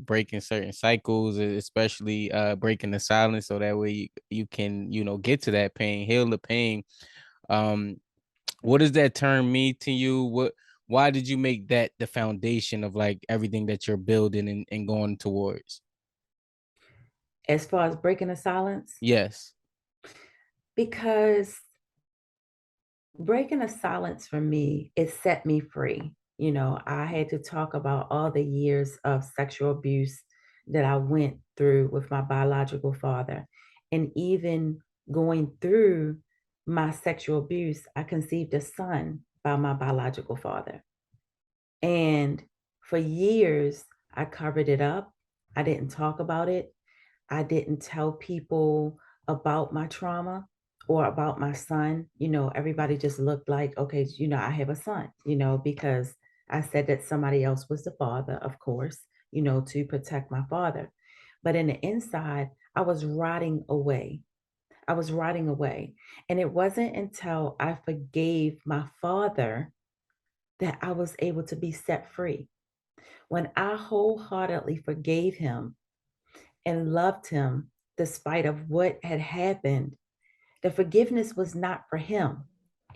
breaking certain cycles, especially breaking the silence, so that way you can, get to that pain, heal the pain. um what does that term mean to you? Why did you make that the foundation of like everything that you're building and going towards? As far as breaking the silence, Yes. because breaking the silence for me, it set me free. I had to talk about all the years of sexual abuse that I went through with my biological father. And even going through my sexual abuse, I conceived a son by my biological father. And for years, I covered it up. I didn't talk about it. I didn't tell people about my trauma or about my son. Everybody just looked like, okay, I have a son, because I said that somebody else was the father, of course, to protect my father. But in the inside, I was rotting away. I was rotting away. And it wasn't until I forgave my father that I was able to be set free. When I wholeheartedly forgave him and loved him despite of what had happened, the forgiveness was not for him.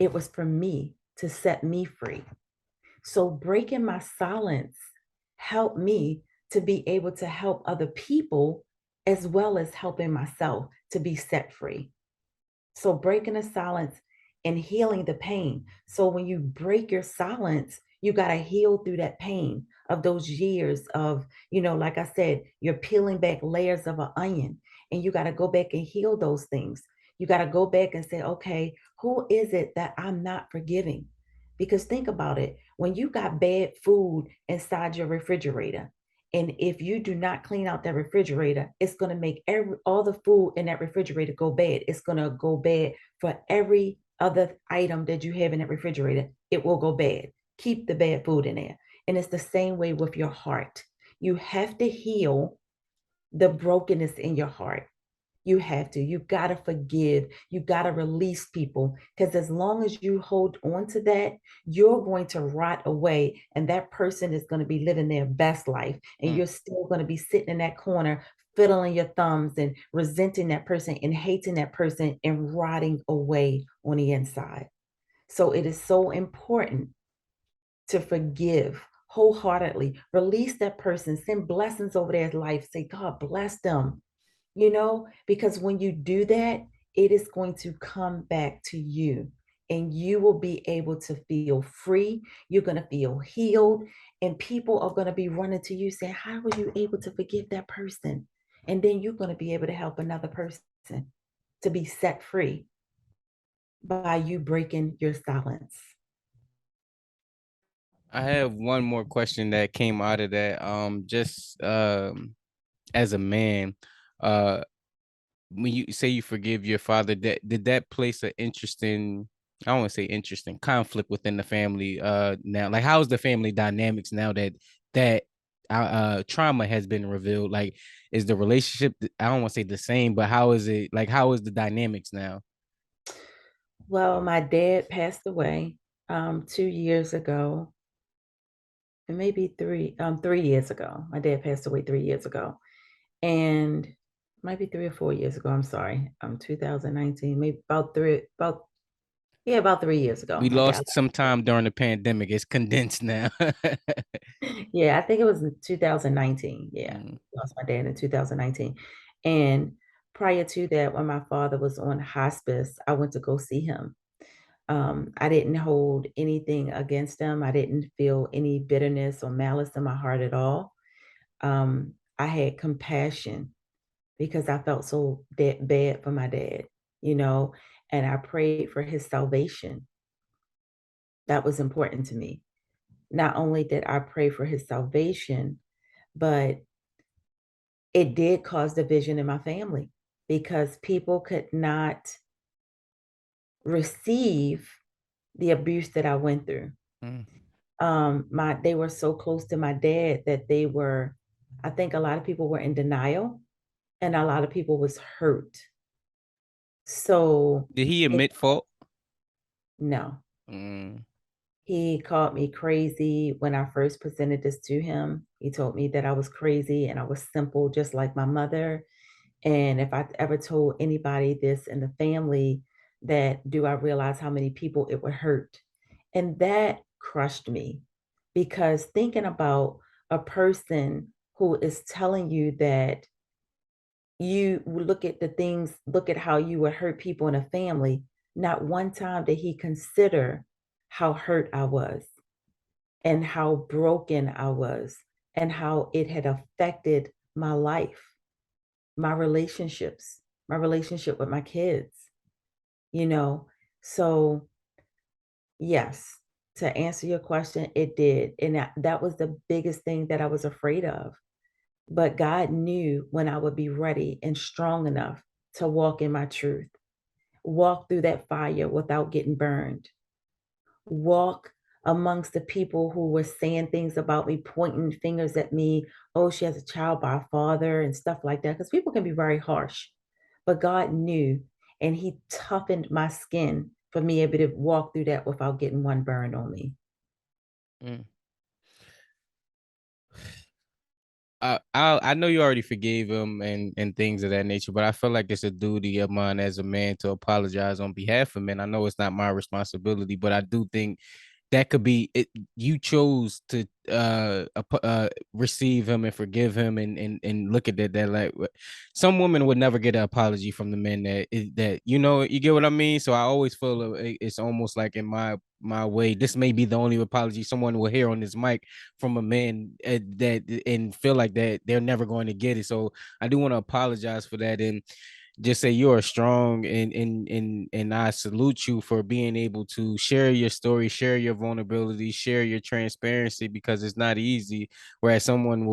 It was for me to set me free. So breaking my silence helped me to be able to help other people as well as helping myself to be set free. So breaking the silence and healing the pain. So when you break your silence, you got to heal through that pain of those years of, like I said, you're peeling back layers of an onion, and you got to go back and heal those things. You got to go back and say, okay, who is it that I'm not forgiving? Because think about it, when you got bad food inside your refrigerator, and if you do not clean out that refrigerator, it's going to make all the food in that refrigerator go bad. It's going to go bad for every other item that you have in that refrigerator. It will go bad. Keep the bad food in there. And it's the same way with your heart. You have to heal the brokenness in your heart. You have to. You got to forgive. You got to release people, because as long as you hold on to that, you're going to rot away, and that person is going to be living their best life. And Mm. you're still going to be sitting in that corner, fiddling your thumbs and resenting that person and hating that person and rotting away on the inside. So it is so important to forgive wholeheartedly, release that person, send blessings over their life, say, God bless them, because when you do that, it is going to come back to you, and you will be able to feel free. You're going to feel healed, and people are going to be running to you saying, how were you able to forgive that person? And then you're going to be able to help another person to be set free by you breaking your silence. I have one more question that came out of that. Just as a man, uh when you say you forgive your father, that did that place an interesting, I don't want to say interesting, conflict within the family now? Like, how's the family dynamics now that trauma has been revealed? Like, is the relationship, I don't want to say the same, but how is it, like, how is the dynamics now? Well, my dad passed away 2 years ago, and maybe 3 years ago. My dad passed away 3 years ago. And might be 3 or 4 years ago. I'm sorry. 2019, maybe about 3 years ago. We My dad. lost some time during the pandemic. It's condensed now. Yeah, I think it was in 2019. Yeah, Mm. lost my dad in 2019. And prior to that, when my father was on hospice, I went to go see him. I didn't hold anything against him. I didn't feel any bitterness or malice in my heart at all. I had compassion because I felt so bad for my dad, you know, and I prayed for his salvation. That was important to me. not only did I pray for his salvation, but it did cause division in my family because people could not receive the abuse that I went through. Mm. They were so close to my dad that I think a lot of people were in denial and a lot of people was hurt. So Did he admit fault? no, Mm. he called me crazy when I first presented this to him. He told me that I was crazy and I was simple, just like my mother. And if I ever told anybody this in the family, that do I realize how many people it would hurt? And that crushed me because thinking about a person who is telling you that you look at the things, look at how you would hurt people in a family, not one time did he consider how hurt I was and how broken I was and how it had affected my life, my relationships, my relationship with my kids, you know? So, yes, to answer your question, it did. And that was the biggest thing that I was afraid of. But God knew when I would be ready and strong enough to walk in my truth, walk through that fire without getting burned, walk amongst the people who were saying things about me, pointing fingers at me. Oh, she has a child by a father and stuff like that. Because people can be very harsh. But God knew, and He toughened my skin for me able to walk through that without getting one burned on me. Mm. I know you already forgave him and things of that nature, but I feel like it's a duty of mine as a man to apologize on behalf of men. I know it's not my responsibility, but I do think that could be it. You chose to receive him and forgive him and look at that like some women would never get an apology from the men that you get what I mean. So I always feel it's almost like in my way, this may be the only apology someone will hear on this mic from a man that and feel like that they're never going to get it. So I do want to apologize for that and just say you are strong and I salute you for being able to share your story, share your vulnerability, share your transparency because it's not easy. Whereas someone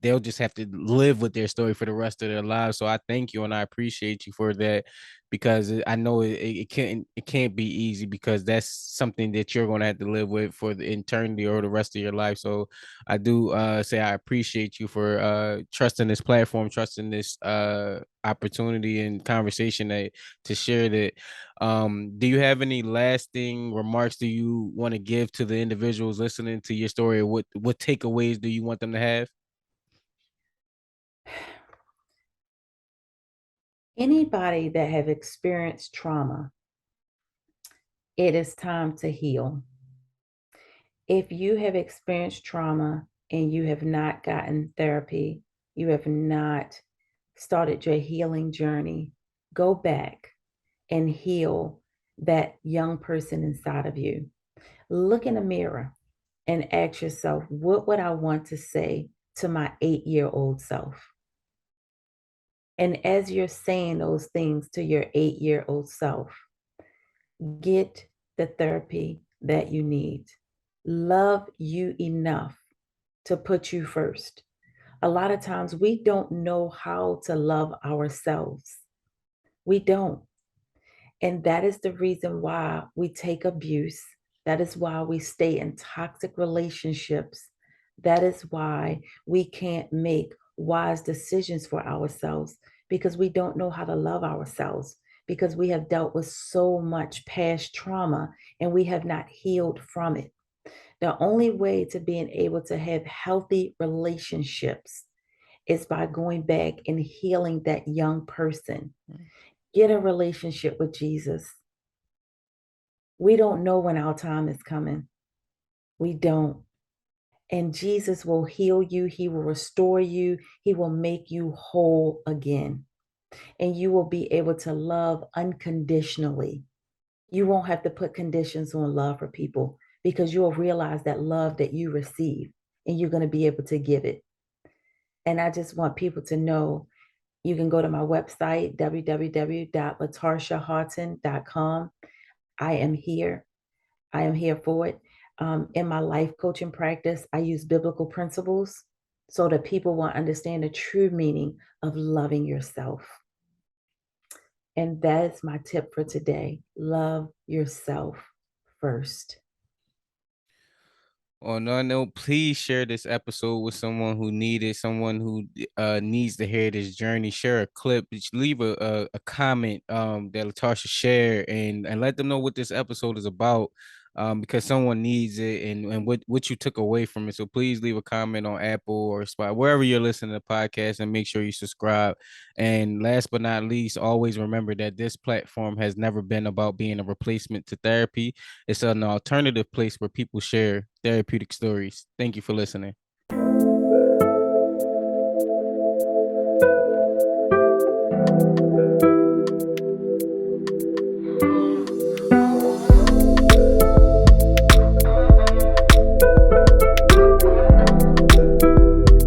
they'll just have to live with their story for the rest of their lives. So I thank you and I appreciate you for that because I know it can't be easy because that's something that you're going to have to live with for the eternity or the rest of your life. So I do say I appreciate you for trusting this platform, trusting this opportunity and conversation to share that. Do you have any lasting remarks do you want to give to the individuals listening to your story? What takeaways do you want them to have? Anybody that have experienced trauma, it is time to heal. If you have experienced trauma and you have not gotten therapy, you have not started your healing journey, go back and heal that young person inside of you. Look in the mirror and ask yourself, what would I want to say to my 8-year-old self? And as you're saying those things to your 8-year-old self, get the therapy that you need. Love you enough to put you first. A lot of times we don't know how to love ourselves. We don't. And that is the reason why we take abuse. That is why we stay in toxic relationships. That is why we can't make wise decisions for ourselves because we don't know how to love ourselves because we have dealt with so much past trauma and we have not healed from it. The only way to being able to have healthy relationships is by going back and healing that young person. Get a relationship with Jesus. We don't know when our time is coming. We don't. And Jesus will heal you. He will restore you. He will make you whole again. And you will be able to love unconditionally. You won't have to put conditions on love for people because you'll realize that love that you receive and you're going to be able to give it. And I just want people to know you can go to my website, www.latarsha.haughton.com. I am here. I am here for it. In my life coaching practice, I use biblical principles so that people will understand the true meaning of loving yourself. And that's my tip for today. Love yourself first. On that note, please share this episode with someone who needed, someone who needs to hear this journey. Share a clip, just leave a comment that Latarsha share, and let them know what this episode is about. Because someone needs it, and what you took away from it. So please leave a comment on Apple or Spotify, wherever you're listening to the podcast, and make sure you subscribe. And last but not least, always remember that this platform has never been about being a replacement to therapy. It's an alternative place where people share therapeutic stories. Thank you for listening.